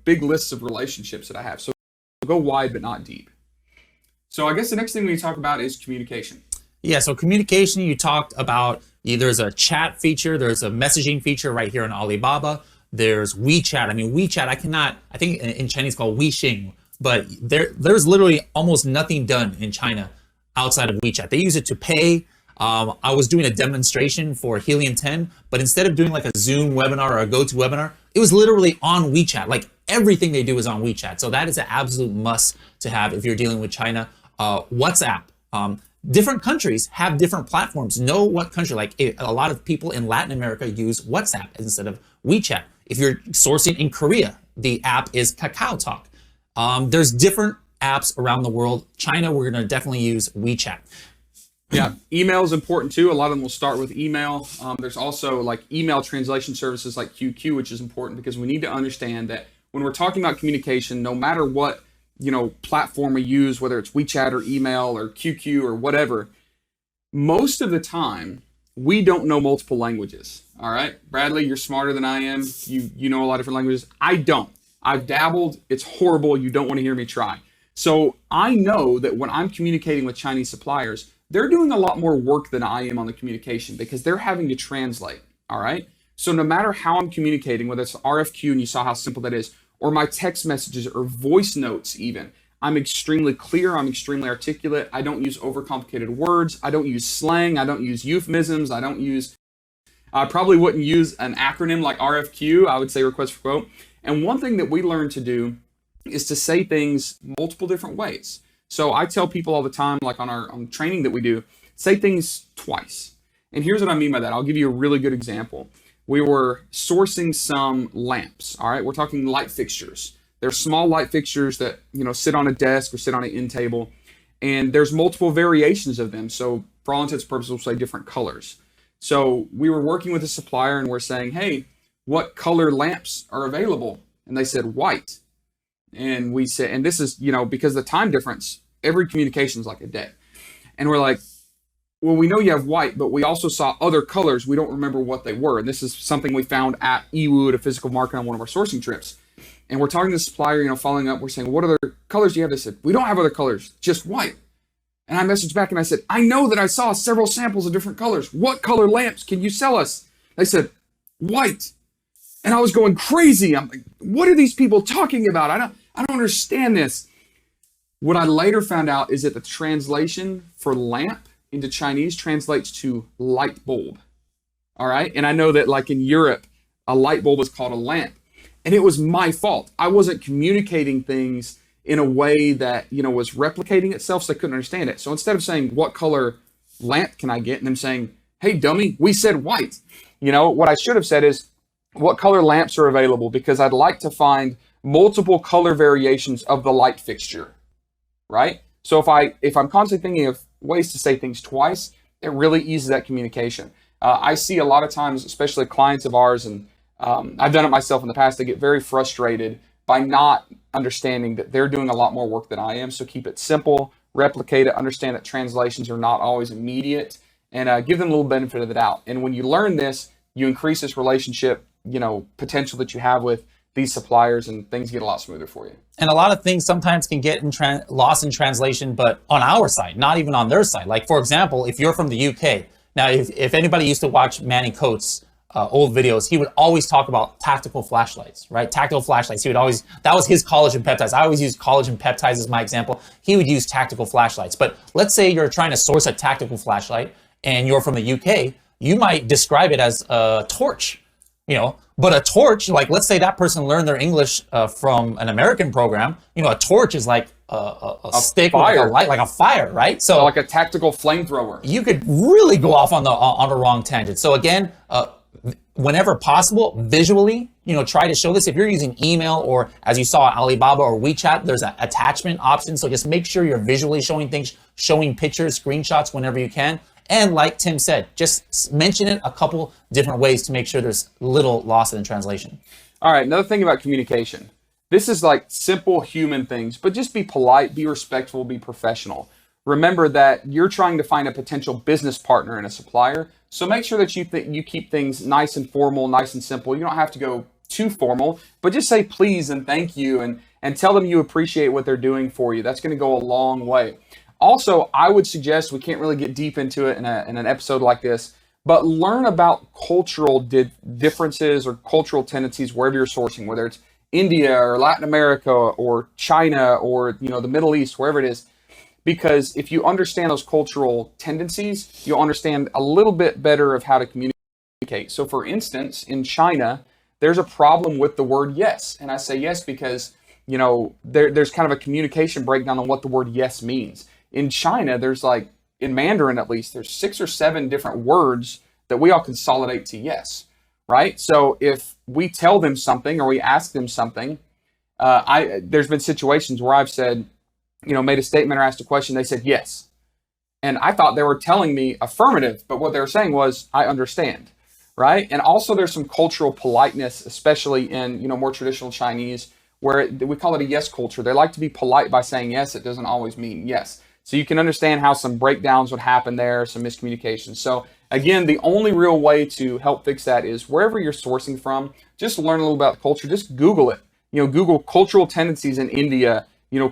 big lists of relationships that I have. So go wide but not deep. So I guess the next thing we need to talk about is communication. Yeah, so communication, you talked about, there's a chat feature, there's a messaging feature right here in Alibaba. There's WeChat. I mean, WeChat, I think in Chinese called Weixin, but there's literally almost nothing done in China outside of WeChat. They use it to pay. I was doing a demonstration for Helium 10, but instead of doing like a Zoom webinar or a GoToWebinar, it was literally on WeChat. Like everything they do is on WeChat. So that is an absolute must to have if you're dealing with China. WhatsApp. Different countries have different platforms. Know what country, like a lot of people in Latin America use WhatsApp instead of WeChat. If you're sourcing in Korea, the app is KakaoTalk. There's different apps around the world. China, we're going to definitely use WeChat. Yeah, email is important too. A lot of them will start with email. There's also like email translation services like QQ, which is important because we need to understand that when we're talking about communication, no matter what platform we use, whether it's WeChat or email or QQ or whatever, most of the time we don't know multiple languages. All right, Bradley, you're smarter than I am. You know a lot of different languages. I don't. I've dabbled. It's horrible. You don't want to hear me try. So I know that when I'm communicating with Chinese suppliers, they're doing a lot more work than I am on the communication because they're having to translate. All right. So no matter how I'm communicating, whether it's RFQ, and you saw how simple that is, or my text messages or voice notes even, I'm extremely clear. I'm extremely articulate. I don't use overcomplicated words. I don't use slang. I don't use euphemisms. I probably wouldn't use an acronym like RFQ. I would say request for quote. And one thing that we learn to do is to say things multiple different ways. So I tell people all the time, like on training that we do, say things twice. And here's what I mean by that. I'll give you a really good example. We were sourcing some lamps. All right, we're talking light fixtures. They're small light fixtures that sit on a desk or sit on an end table, and there's multiple variations of them. So for all intents and purposes, we'll say different colors. So we were working with a supplier and we're saying, hey, what color lamps are available? And they said white. And we said, and this is, because of the time difference, every communication is like a day. And we're like, well, we know you have white, but we also saw other colors. We don't remember what they were. And this is something we found at Ewood, a physical market on one of our sourcing trips. And we're talking to the supplier, following up, we're saying, what other colors do you have? They said, we don't have other colors, just white. And I messaged back and I said, I know that I saw several samples of different colors. What color lamps can you sell us? They said, white. And I was going crazy. I'm like, what are these people talking about? I don't understand this. What I later found out is that the translation for lamp into Chinese translates to light bulb. All right. And I know that like in Europe, a light bulb is called a lamp. And it was my fault. I wasn't communicating things in a way that, was replicating itself, so I couldn't understand it. So instead of saying, what color lamp can I get? And them saying, hey, dummy, we said white. What I should have said is, what color lamps are available? Because I'd like to find multiple color variations of the light fixture, right? So if I'm constantly thinking of ways to say things twice, it really eases that communication. I see a lot of times, especially clients of ours, and I've done it myself in the past, they get very frustrated by not understanding that they're doing a lot more work than I am. So keep it simple, replicate it, understand that translations are not always immediate, and give them a little benefit of the doubt. And when you learn this, you increase this relationship, potential that you have with these suppliers, and things get a lot smoother for you. And a lot of things sometimes can get lost in translation, but on our side, not even on their side. Like, for example, if you're from the UK, now if anybody used to watch Manny Coates' old videos, he would always talk about tactical flashlights, right? Tactical flashlights. That was his collagen peptides. I always use collagen peptides as my example. He would use tactical flashlights. But let's say you're trying to source a tactical flashlight and you're from the UK, you might describe it as a torch, but a torch, like let's say that person learned their English from an American program, a torch is like a stick with like a light, like a fire, right? So like a tactical flamethrower. You could really go off on the wrong tangent. So again, whenever possible, visually, try to show this. If you're using email or, as you saw, Alibaba or WeChat, there's an attachment option. So just make sure you're visually showing things, showing pictures, screenshots whenever you can. And like Tim said, just mention it a couple different ways to make sure there's little loss in translation. All right, another thing about communication. This is like simple human things, but just be polite, be respectful, be professional. Remember that you're trying to find a potential business partner and a supplier. So make sure that you keep things nice and formal, nice and simple. You don't have to go too formal, but just say please and thank you and tell them you appreciate what they're doing for you. That's going to go a long way. Also, I would suggest, we can't really get deep into it in an episode like this, but learn about cultural differences or cultural tendencies wherever you're sourcing, whether it's India or Latin America or China or the Middle East, wherever it is. Because if you understand those cultural tendencies, you'll understand a little bit better of how to communicate. So for instance, in China, there's a problem with the word yes. And I say yes because, there's kind of a communication breakdown on what the word yes means. In China, there's in Mandarin at least, there's 6 or 7 different words that we all consolidate to yes, right? So if we tell them something or we ask them something, there's been situations where I've said, made a statement or asked a question, they said yes. And I thought they were telling me affirmative, but what they were saying was, I understand, right? And also there's some cultural politeness, especially in, more traditional Chinese, where we call it a yes culture. They like to be polite by saying yes. It doesn't always mean yes. So you can understand how some breakdowns would happen there, some miscommunication. So again, the only real way to help fix that is wherever you're sourcing from, just learn a little about the culture. Just Google it. Google cultural tendencies in India,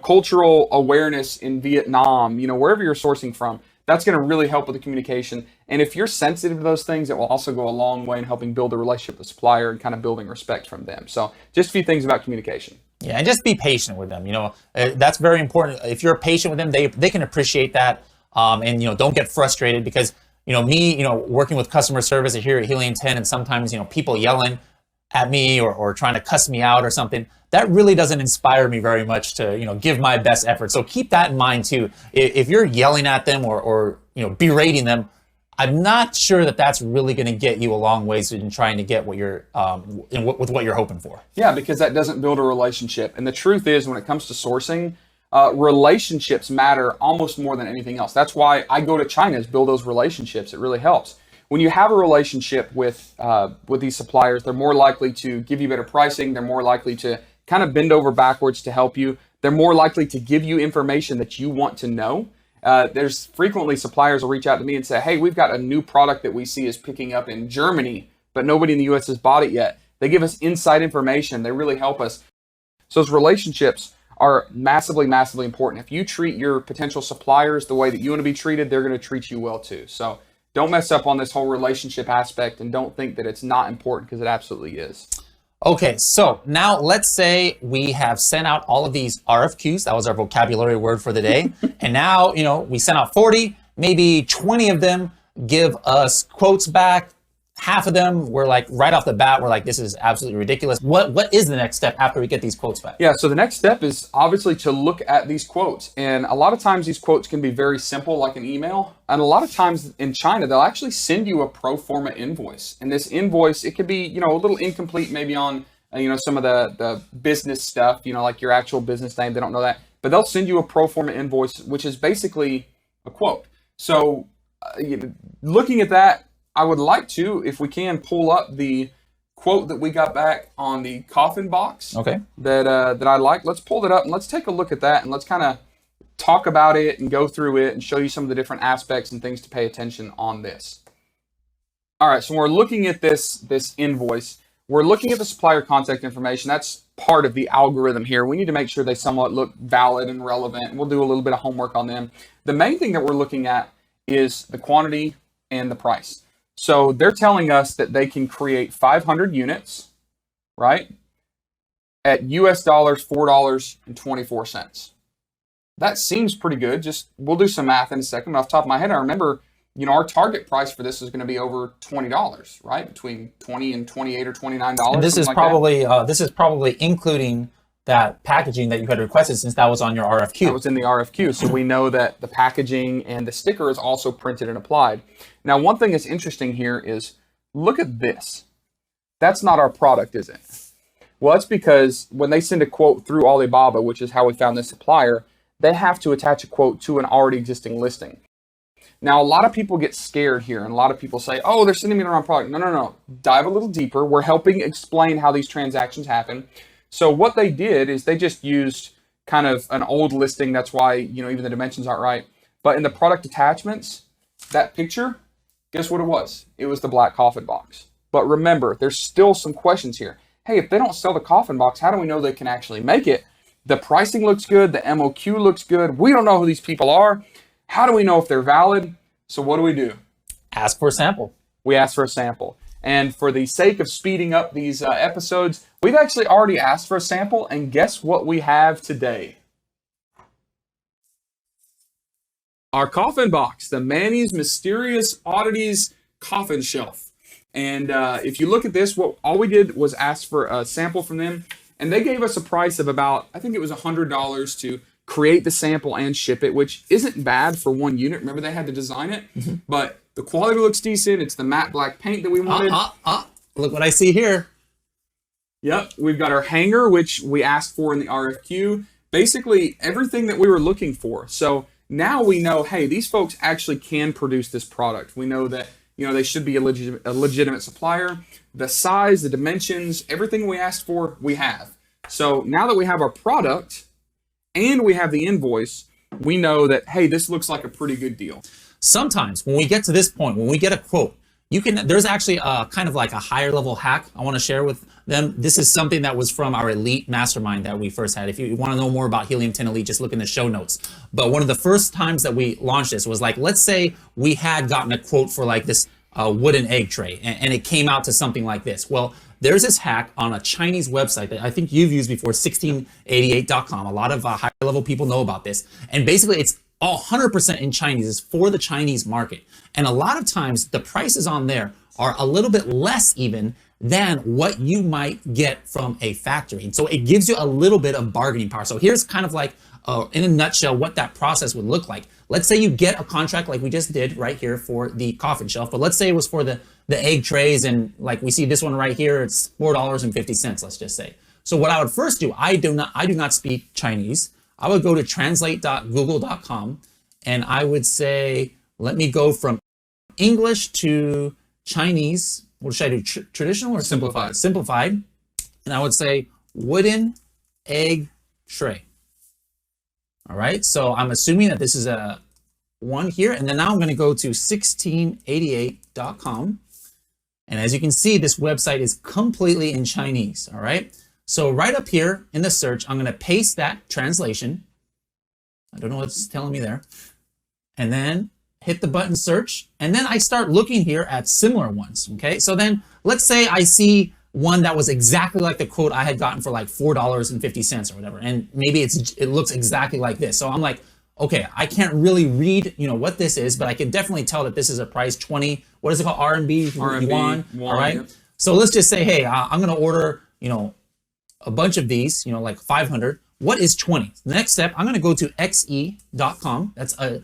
cultural awareness in Vietnam, wherever you're sourcing from. That's going to really help with the communication. And if you're sensitive to those things, it will also go a long way in helping build a relationship with the supplier and kind of building respect from them. So just a few things about communication. Yeah, and just be patient with them. That's very important. If you're patient with them, they can appreciate that. And don't get frustrated because me, working with customer service here at Helium 10, and sometimes people yelling at me or trying to cuss me out or something, that really doesn't inspire me very much to give my best effort. So keep that in mind too. If you're yelling at them or berating them, I'm not sure that that's really going to get you a long ways in trying to get what you're with what you're hoping for. Yeah, because that doesn't build a relationship. And the truth is, when it comes to sourcing, relationships matter almost more than anything else. That's why I go to China, is build those relationships. It really helps. When you have a relationship with these suppliers, they're more likely to give you better pricing. They're more likely to kind of bend over backwards to help you. They're more likely to give you information that you want to know. There's frequently suppliers will reach out to me and say, hey, we've got a new product that we see is picking up in Germany, but nobody in the US has bought it yet. They give us inside information. They really help us. So those relationships are massively, massively important. If you treat your potential suppliers the way that you want to be treated, they're going to treat you well too. So don't mess up on this whole relationship aspect, and don't think that it's not important, because it absolutely is. Okay, so now let's say we have sent out all of these RFQs. That was our vocabulary word for the day. And now, we sent out 40, maybe 20 of them give us quotes back. Half of them were right off the bat, we're like, this is absolutely ridiculous. What is the next step after we get these quotes back? Yeah, so the next step is obviously to look at these quotes. And a lot of times these quotes can be very simple, like an email. And a lot of times in China, they'll actually send you a pro forma invoice. And this invoice, it could be, a little incomplete maybe on, some of the business stuff, like your actual business name. They don't know that. But they'll send you a pro forma invoice, which is basically a quote. So looking at that, I would like to, if we can, pull up the quote that we got back on the coffin box. Okay. That I like. Let's pull it up and let's take a look at that, and let's kind of talk about it and go through it and show you some of the different aspects and things to pay attention on this. All right, so we're looking at this invoice. We're looking at the supplier contact information. That's part of the algorithm here. We need to make sure they somewhat look valid and relevant. We'll do a little bit of homework on them. The main thing that we're looking at is the quantity and the price. So they're telling us that they can create 500 units, right, at US dollars, $4.24. That seems pretty good. We'll do some math in a second. But off the top of my head, I remember, our target price for this is going to be over $20, right? Between $20 and $28 or $29. And this is probably including that packaging that you had requested, since that was on your RFQ. That was in the RFQ. So we know that the packaging and the sticker is also printed and applied. Now, one thing that's interesting here is, look at this. That's not our product, is it? Well, that's because when they send a quote through Alibaba, which is how we found this supplier, they have to attach a quote to an already existing listing. Now, a lot of people get scared here, and a lot of people say, oh, they're sending me the wrong product. No. Dive a little deeper. We're helping explain how these transactions happen. So what they did is they just used kind of an old listing. That's why, even the dimensions aren't right. But in the product attachments, that picture, guess what it was? It was the black coffin box. But remember, there's still some questions here. Hey, if they don't sell the coffin box, how do we know they can actually make it? The pricing looks good. The MOQ looks good. We don't know who these people are. How do we know if they're valid? So what do? Ask for a sample. We ask for a sample. And for the sake of speeding up these episodes, we've actually already asked for a sample. And guess what we have today? Our coffin box, the Manny's Mysterious Oddities coffin shelf. And if you look at this, all we did was ask for a sample from them. And they gave us a price of about, I think it was $100 to create the sample and ship it, which isn't bad for one unit. Remember, they had to design it, but the quality looks decent. It's the matte black paint that we wanted. Look what I see here. Yep, we've got our hanger, which we asked for in the RFQ. Basically, everything that we were looking for. So now we know, hey, these folks actually can produce this product. We know that, they should be a legitimate supplier. The size, the dimensions, everything we asked for, we have. So now that we have our product and we have the invoice, we know that, hey, this looks like a pretty good deal. Sometimes when we get to this point, when we get a quote, there's actually a kind of like a higher level hack I want to share with them. This is something that was from our Elite Mastermind that we first had. If you want to know more about Helium 10 Elite, just look in the show notes. But one of the first times that we launched this was like, let's say we had gotten a quote for like this wooden egg tray, and it came out to something like this. Well, there's this hack on a Chinese website that I think you've used before, 1688.com. A lot of higher level people know about this. And basically it's all 100% in Chinese. It's for the Chinese market. And a lot of times the prices on there are a little bit less even than what you might get from a factory. And so it gives you a little bit of bargaining power. So here's kind of like, in a nutshell, what that process would look like. Let's say you get a contract like we just did right here for the coffin shelf, but let's say it was for the egg trays, and like we see this one right here, it's $4.50, let's just say. So what I would first do, I do not speak Chinese. I would go to translate.google.com and I would say, let me go from English to Chinese. What should I do? Traditional or simplified? Simplified. And I would say wooden egg tray. All right, so I'm assuming that this is a one here, and then now I'm going to go to 1688.com, and as you can see, this website is completely in Chinese. All right, so right up here in the search, I'm going to paste that translation. I don't know what it's telling me there, and then hit the button search, and then I start looking here at similar ones. Okay, so then let's say I see one that was exactly like the quote I had gotten for like $4.50 or whatever. And maybe it looks exactly like this. So I'm like, okay, I can't really read, what this is, but I can definitely tell that this is a price 20, what is it called? RMB, yuan, all right? Yeah. So let's just say, hey, I'm going to order, a bunch of these, like 500. What is 20? The next step, I'm going to go to xe.com. That's a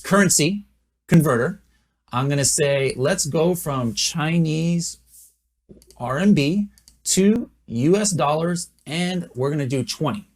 currency converter. I'm going to say, let's go from Chinese RMB to US dollars, and we're going to do 20.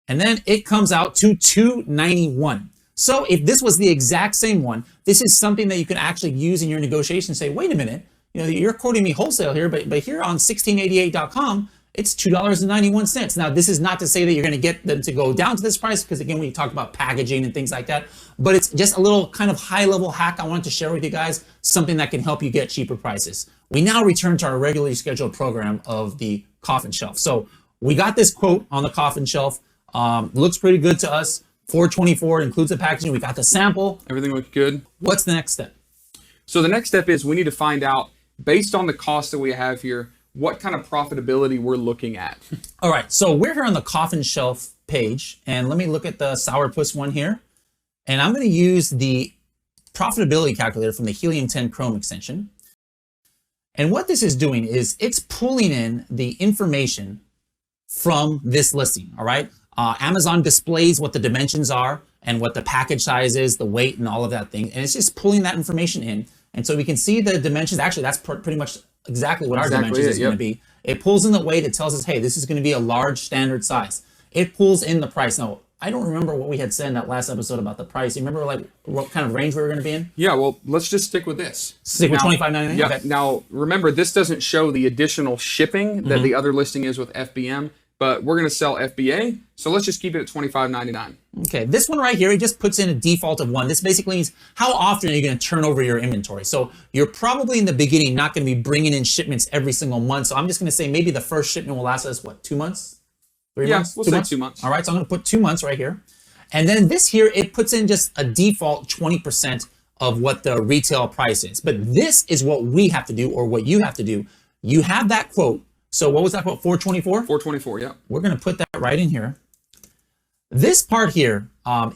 And then it comes out to 291. So if this was the exact same one, this is something that you can actually use in your negotiation and say, wait a minute, you're quoting me wholesale here, but here on 1688.com, it's $2.91. Now, this is not to say that you're going to get them to go down to this price, because again, we talk about packaging and things like that, but it's just a little kind of high level hack I wanted to share with you guys, something that can help you get cheaper prices. We now return to our regularly scheduled program of the coffin shelf. So we got this quote on the coffin shelf. Looks pretty good to us. $424, includes the packaging. We got the sample. Everything looks good. What's the next step? So the next step is we need to find out, based on the cost that we have here, what kind of profitability we're looking at. All right, so we're here on the coffin shelf page, and let me look at the Sourpuss one here. And I'm going to use the profitability calculator from the Helium 10 Chrome extension. And what this is doing is it's pulling in the information from this listing, all right? Amazon displays what the dimensions are and what the package size is, the weight and all of that thing. And it's just pulling that information in. And so we can see the dimensions. Actually, that's pretty much exactly what our dimensions is going to be. It pulls in the weight. It tells us, hey, this is going to be a large standard size. It pulls in the price. Now, I don't remember what we had said in that last episode about the price. You remember like what kind of range we were going to be in? Yeah, well, let's just stick with this. Stick with $25.99? Yeah. Okay. Now, remember, this doesn't show the additional shipping that the other listing is with FBM, but we're going to sell FBA, so let's just keep it at $25.99. Okay, this one right here, it just puts in a default of 1. This basically means how often are you going to turn over your inventory? So you're probably in the beginning not going to be bringing in shipments every single month. So I'm just going to say maybe the first shipment will last us, what, 2 months? 3 Yeah, months? we'll 2 say months? 2 months. All right, so I'm going to put 2 months right here. And then this here, it puts in just a default 20% of what the retail price is. But this is what we have to do, or what you have to do. You have that quote. So what was that quote? 424? 424, yeah. We're going to put that right in here. This part here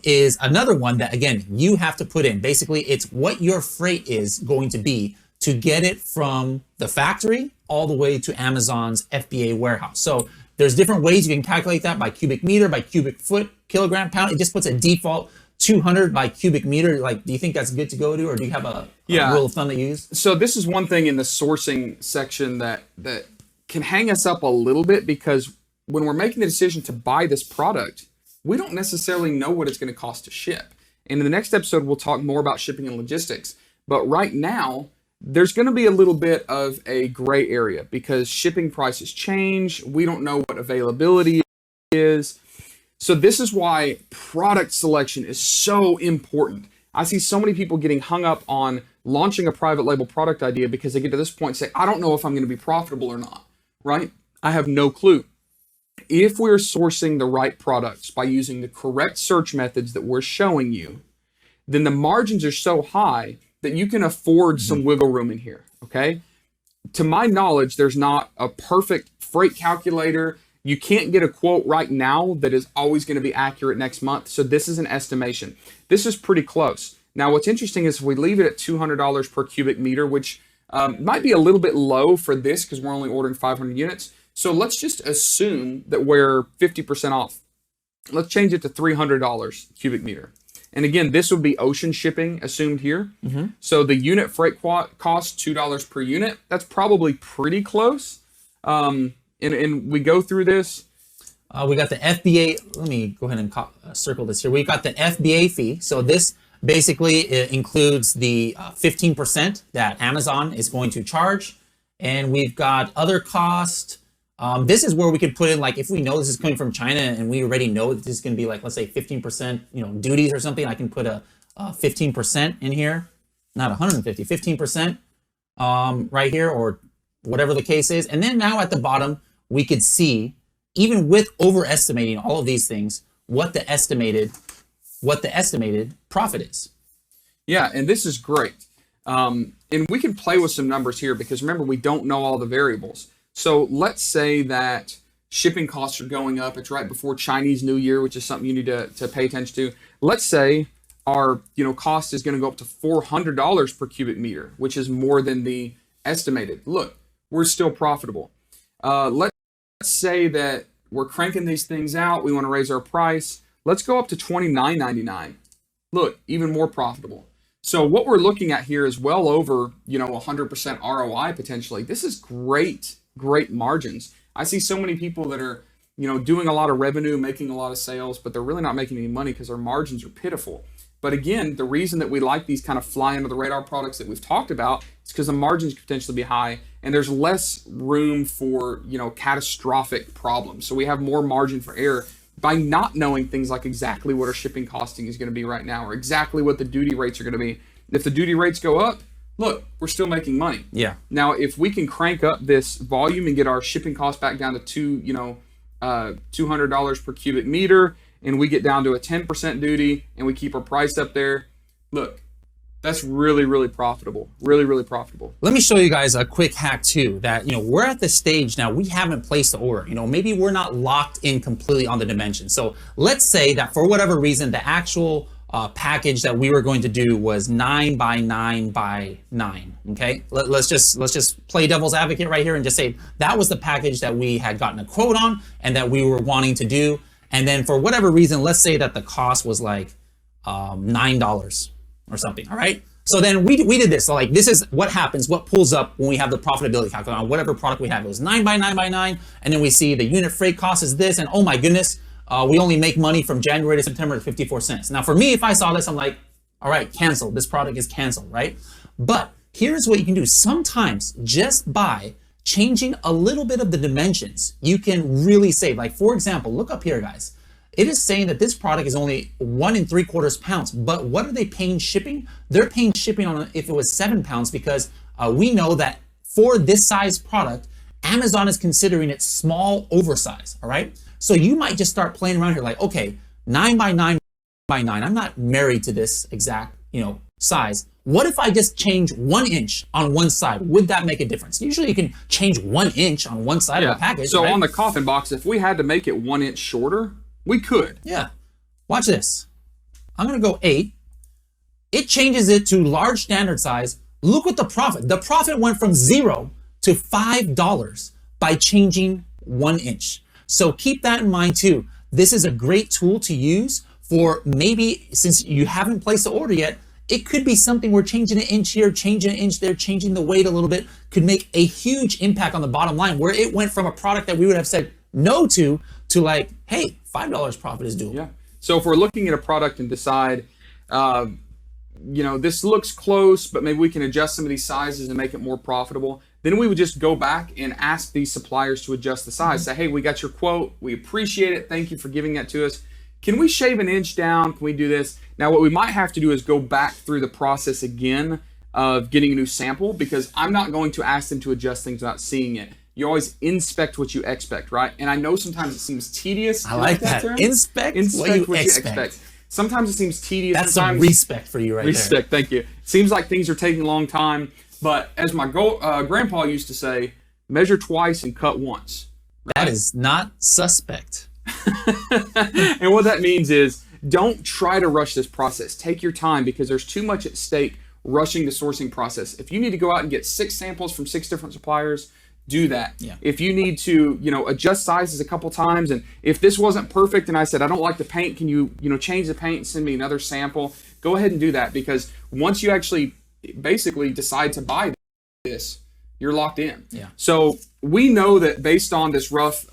is another one that, again, you have to put in. Basically, it's what your freight is going to be to get it from the factory all the way to Amazon's FBA warehouse. So there's different ways you can calculate that by cubic meter, by cubic foot, kilogram, pound. It just puts a default 200 by cubic meter. Like, do you think that's good to go to, or do you have a rule of thumb that you use? So this is one thing in the sourcing section that can hang us up a little bit, because when we're making the decision to buy this product, we don't necessarily know what it's going to cost to ship. And in the next episode, we'll talk more about shipping and logistics. But right now, there's going to be a little bit of a gray area because shipping prices change. We don't know what availability is. So this is why product selection is so important. I see so many people getting hung up on launching a private label product idea because they get to this point and say, I don't know if I'm going to be profitable or not, right? I have no clue. If we're sourcing the right products by using the correct search methods that we're showing you, then the margins are so high that you can afford some wiggle room in here, okay? To my knowledge, there's not a perfect freight calculator. You can't get a quote right now that is always going to be accurate next month. So this is an estimation. This is pretty close. Now, what's interesting is if we leave it at $200 per cubic meter, which might be a little bit low for this because we're only ordering 500 units. So let's just assume that we're 50% off. Let's change it to $300 cubic meter. And again, this would be ocean shipping assumed here. So the unit freight cost $2 per unit. That's probably pretty close. And we go through this. We got the FBA. Let me go ahead and circle this here. We got the FBA fee. So this basically includes the 15% that Amazon is going to charge. And we've got other cost. This is where we could put in, like, if we know this is coming from China and we already know that this is going to be like, let's say 15%, duties or something, I can put a 15% in here, not 150, 15% right here, or whatever the case is. And then now at the bottom, we could see, even with overestimating all of these things, what the estimated profit is. Yeah, and this is great. And we can play with some numbers here because remember, we don't know all the variables. So let's say that shipping costs are going up. It's right before Chinese New Year, which is something you need to pay attention to. Let's say our cost is going to go up to $400 per cubic meter, which is more than the estimated. Look, we're still profitable. Let's say that we're cranking these things out. We want to raise our price. Let's go up to $29.99. Look, even more profitable. So what we're looking at here is well over 100% ROI potentially. This is great margins. I see so many people that are doing a lot of revenue, making a lot of sales, but they're really not making any money because their margins are pitiful. But again, the reason that we like these kind of fly under the radar products that we've talked about is because the margins could potentially be high and there's less room for catastrophic problems. So we have more margin for error by not knowing things like exactly what our shipping costing is going to be right now, or exactly what the duty rates are going to be. If the duty rates go up, look, we're still making money. Yeah. Now, if we can crank up this volume and get our shipping costs back down to $200 per cubic meter, and we get down to a 10% duty, and we keep our price up there, look, that's really, really profitable. Really, really profitable. Let me show you guys a quick hack too, that, we're at the stage now, we haven't placed the order. Maybe we're not locked in completely on the dimensions. So let's say that for whatever reason, the actual package that we were going to do was 9 by 9 by 9. Okay. Let's just play devil's advocate right here and just say that was the package that we had gotten a quote on and that we were wanting to do. And then for whatever reason, let's say that the cost was like $9 or something. All right. So then we did this. So like, this is what happens, what pulls up when we have the profitability calculator on whatever product we have. It was 9 by 9 by 9. And then we see the unit freight cost is this. And oh my goodness, we only make money from January to September at 54 cents. Now for me, if I saw this, I'm like, all right, cancel. This product is canceled, right? But here's what you can do. Sometimes just by changing a little bit of the dimensions, you can really save. Like, for example, look up here, guys. It is saying that this product is only 1 3/4 pounds, but what are they paying shipping? They're paying shipping on if it was 7 pounds because we know that for this size product, Amazon is considering it small oversize, all right? So you might just start playing around here like, okay, 9 by 9 by 9. I'm not married to this exact, size. What if I just change 1 inch on one side? Would that make a difference? Usually you can change 1 inch on one side of a package. So right? on the coffin box, if we had to make it 1 inch shorter, we could. Yeah. Watch this. I'm going to go 8. It changes it to large standard size. Look at the profit. The profit went from $0 to $5 by changing 1 inch. So keep that in mind too. This is a great tool to use for maybe, since you haven't placed the order yet, it could be something where changing an inch here, changing an inch there, changing the weight a little bit could make a huge impact on the bottom line, where it went from a product that we would have said no to like, hey, $5 profit is doable. Yeah. So if we're looking at a product and decide, this looks close, but maybe we can adjust some of these sizes and make it more profitable, then we would just go back and ask these suppliers to adjust the size. Say, hey, we got your quote. We appreciate it. Thank you for giving that to us. Can we shave an inch down? Can we do this? Now, what we might have to do is go back through the process again of getting a new sample, because I'm not going to ask them to adjust things without seeing it. You always inspect what you expect, right? And I know sometimes it seems tedious. I like that. Term? Inspect what you expect. Sometimes it seems tedious. That's some respect for you right there. Respect, thank you. Seems like things are taking a long time. But as my grandpa used to say, measure twice and cut once. Right? That is not suspect. And what that means is, don't try to rush this process. Take your time, because there's too much at stake rushing the sourcing process. If you need to go out and get 6 samples from 6 different suppliers, do that. Yeah. If you need to, adjust sizes a couple times, and if this wasn't perfect and I said, I don't like the paint, can you, change the paint and send me another sample? Go ahead and do that, because once you actually basically decide to buy this, you're locked in. Yeah. So we know that based on this rough,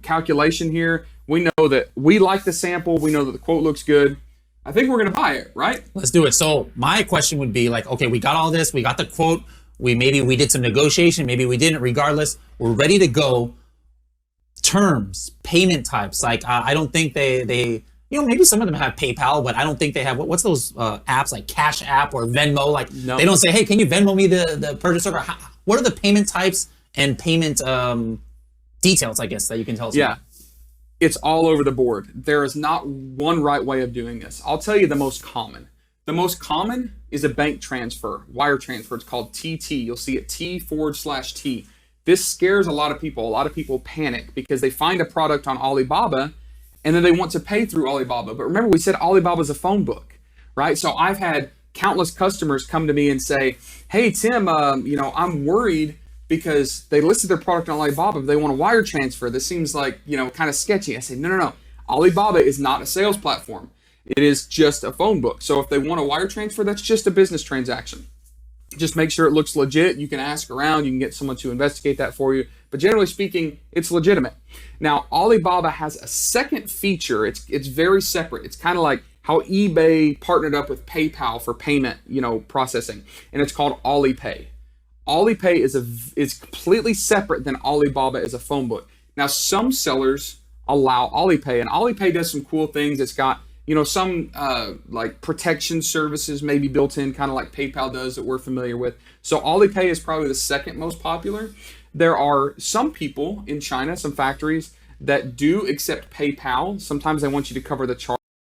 calculation here, we know that we like the sample. We know that the quote looks good. I think we're going to buy it, right? Let's do it. So my question would be like, okay, we got all this. We got the quote. Maybe we did some negotiation. Maybe we didn't. Regardless, we're ready to go. Terms, payment types. Like, I don't think they maybe some of them have PayPal, but I don't think they have, what's those apps like Cash App or Venmo? Like, no. They don't say, hey, can you Venmo me the purchase order? What are the payment types and payment details, I guess, that you can tell us about? It's all over the board. There is not one right way of doing this. I'll tell you the most common. The most common is a bank transfer, wire transfer. It's called TT. You'll see it T/T. This scares a lot of people. A lot of people panic because they find a product on Alibaba and then they want to pay through Alibaba. But remember, we said Alibaba is a phone book, right? So I've had countless customers come to me and say, hey, Tim, I'm worried because they listed their product on Alibaba, but they want a wire transfer. This seems like, kind of sketchy. I say, no. Alibaba is not a sales platform. It is just a phone book. So if they want a wire transfer, that's just a business transaction. Just make sure it looks legit. You can ask around. You can get someone to investigate that for you. But generally speaking, it's legitimate. Now, Alibaba has a second feature. It's very separate. It's kind of like how eBay partnered up with PayPal for payment, processing. And it's called Alipay. Alipay is completely separate than Alibaba as a phone book. Now, some sellers allow Alipay, and Alipay does some cool things. It's got, some like protection services maybe built in, kind of like PayPal does that we're familiar with. So Alipay is probably the second most popular. There are some people in China, some factories that do accept PayPal. Sometimes they want you to cover the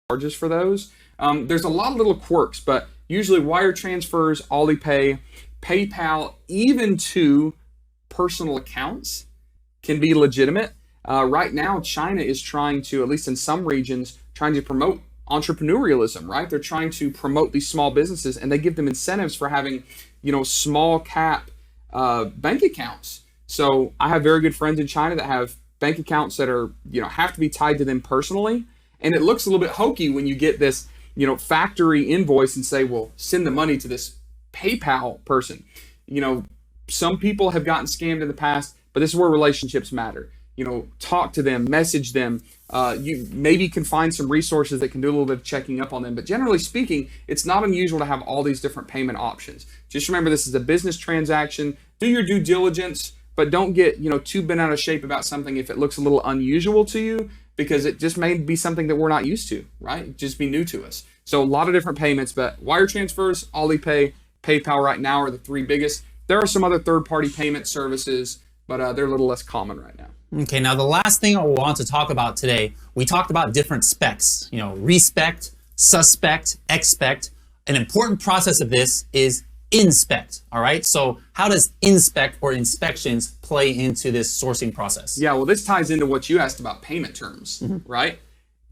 charges for those. There's a lot of little quirks, but usually wire transfers, Alipay, PayPal, even to personal accounts can be legitimate. Right now, China is trying to, at least in some regions, trying to promote entrepreneurialism, right? They're trying to promote these small businesses, and they give them incentives for having, small cap bank accounts. So I have very good friends in China that have bank accounts that are, have to be tied to them personally. And it looks a little bit hokey when you get this, factory invoice and say, well, send the money to this PayPal person. Some people have gotten scammed in the past, but this is where relationships matter. Talk to them, message them. You maybe can find some resources that can do a little bit of checking up on them. But generally speaking, it's not unusual to have all these different payment options. Just remember, this is a business transaction. Do your due diligence, but don't get, too bent out of shape about something if it looks a little unusual to you, because it just may be something that we're not used to, right? Just be new to us. So a lot of different payments, but wire transfers, Alipay, PayPal right now are the 3 biggest. There are some other third-party payment services, but they're a little less common right now. Okay, now the last thing I want to talk about today, we talked about different specs, respect, suspect, expect. An important process of this is inspect, all right? So how does inspect or inspections play into this sourcing process? Yeah, well, this ties into what you asked about payment terms, right?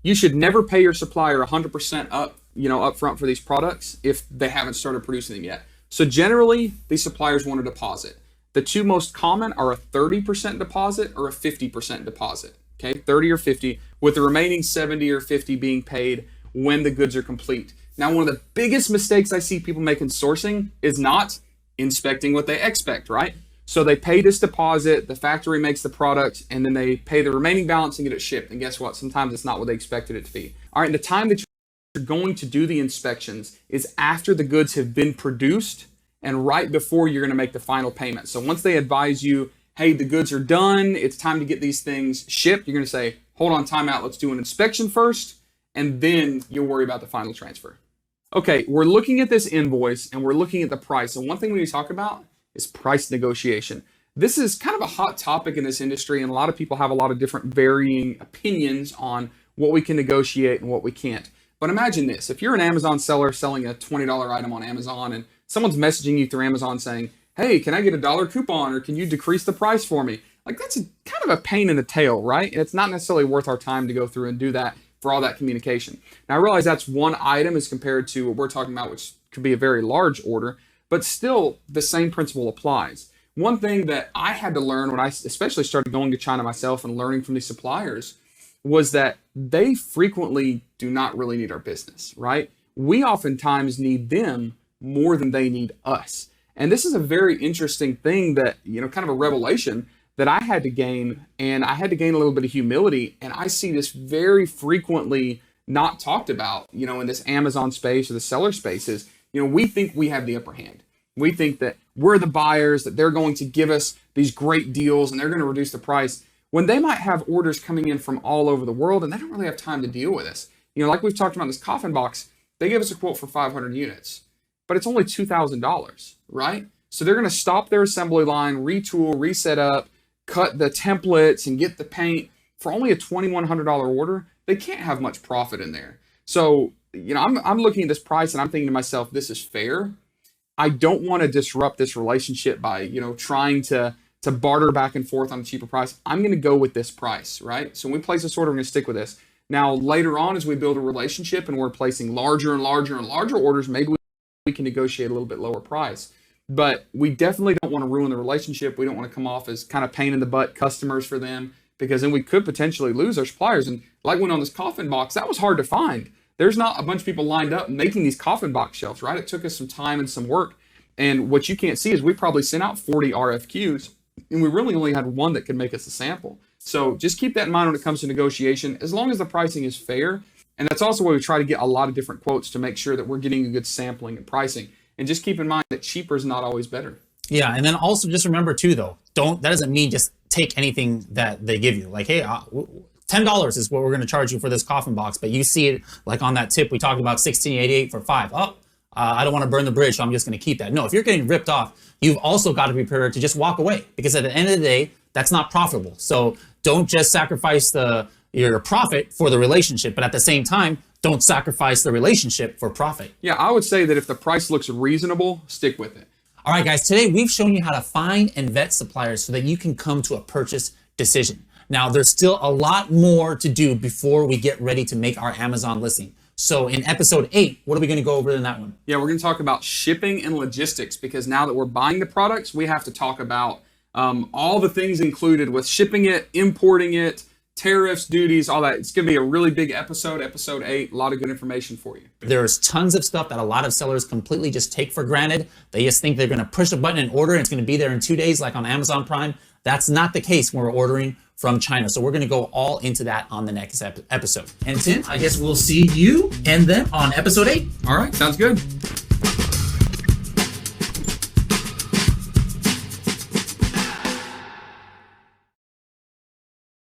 You should never pay your supplier 100% up front for these products if they haven't started producing them yet. So generally, these suppliers want a deposit. The two most common are a 30% deposit or a 50% deposit. Okay, 30 or 50, with the remaining 70 or 50 being paid when the goods are complete. Now, one of the biggest mistakes I see people make in sourcing is not inspecting what they expect, right? So they pay this deposit, the factory makes the product, and then they pay the remaining balance and get it shipped. And guess what? Sometimes it's not what they expected it to be. All right, the time that you're going to do the inspections is after the goods have been produced and right before you're going to make the final payment. So once they advise you, hey, the goods are done, it's time to get these things shipped, you're going to say, hold on, time out, let's do an inspection first, and then you'll worry about the final transfer. Okay, we're looking at this invoice and we're looking at the price. And one thing we need to talk about is price negotiation. This is kind of a hot topic in this industry, and a lot of people have a lot of different varying opinions on what we can negotiate and what we can't. But imagine this, if you're an Amazon seller selling a $20 item on Amazon and someone's messaging you through Amazon saying, hey, can I get a $1 coupon or can you decrease the price for me? Like, that's kind of a pain in the tail, right? It's not necessarily worth our time to go through and do that for all that communication. Now, I realize that's one item as compared to what we're talking about, which could be a very large order, but still the same principle applies. One thing that I had to learn when I especially started going to China myself and learning from these suppliers was that they frequently do not really need our business, right? We oftentimes need them more than they need us. And this is a very interesting thing that, kind of a revelation that I had to gain, and I had to gain a little bit of humility. And I see this very frequently not talked about, in this Amazon space or the seller spaces. We think we have the upper hand. We think that we're the buyers, that they're going to give us these great deals and they're going to reduce the price when they might have orders coming in from all over the world and they don't really have time to deal with this. Like we've talked about in this coffin box, they gave us a quote for 500 units, but it's only $2,000, right? So they're going to stop their assembly line, retool, reset up, cut the templates and get the paint for only a $2,100 order. They can't have much profit in there. So, I'm looking at this price and I'm thinking to myself, this is fair. I don't want to disrupt this relationship by, trying to barter back and forth on a cheaper price. I'm going to go with this price, right? So when we place this order, we're going to stick with this. Now, later on, as we build a relationship and we're placing larger and larger and larger orders, maybe we can negotiate a little bit lower price. But we definitely don't want to ruin the relationship. We don't want to come off as kind of pain in the butt customers for them, because then we could potentially lose our suppliers. And like when on this coffin box, that was hard to find. There's not a bunch of people lined up making these coffin box shelves, right? It took us some time and some work. And what you can't see is we probably sent out 40 RFQs and we really only had one that could make us a sample. So just keep that in mind when it comes to negotiation, as long as the pricing is fair. And that's also why we try to get a lot of different quotes to make sure that we're getting a good sampling and pricing. And just keep in mind that cheaper is not always better. Yeah, and then also just remember too, though, that doesn't mean just take anything that they give you. Like, hey, $10 is what we're going to charge you for this coffin box, but you see it like on that tip we talked about, $16.88 for 5. I don't want to burn the bridge, so I'm just going to keep that. No, if you're getting ripped off, you've also got to be prepared to just walk away, because at the end of the day, that's not profitable. So don't just sacrifice your profit for the relationship, but at the same time, don't sacrifice the relationship for profit. Yeah, I would say that if the price looks reasonable, stick with it. All right, guys, today we've shown you how to find and vet suppliers so that you can come to a purchase decision. Now, there's still a lot more to do before we get ready to make our Amazon listing. So in episode 8, what are we going to go over in that one? Yeah, we're going to talk about shipping and logistics, because now that we're buying the products, we have to talk about all the things included with shipping it, importing it, tariffs, duties, all that. It's going to be a really big episode 8, a lot of good information for you. There's tons of stuff that a lot of sellers completely just take for granted. They just think they're going to push a button and order and it's going to be there in 2 days, like on Amazon Prime. That's not the case when we're ordering from China. So we're going to go all into that on the next episode. And Tim, I guess we'll see you and them on episode 8. All right, sounds good.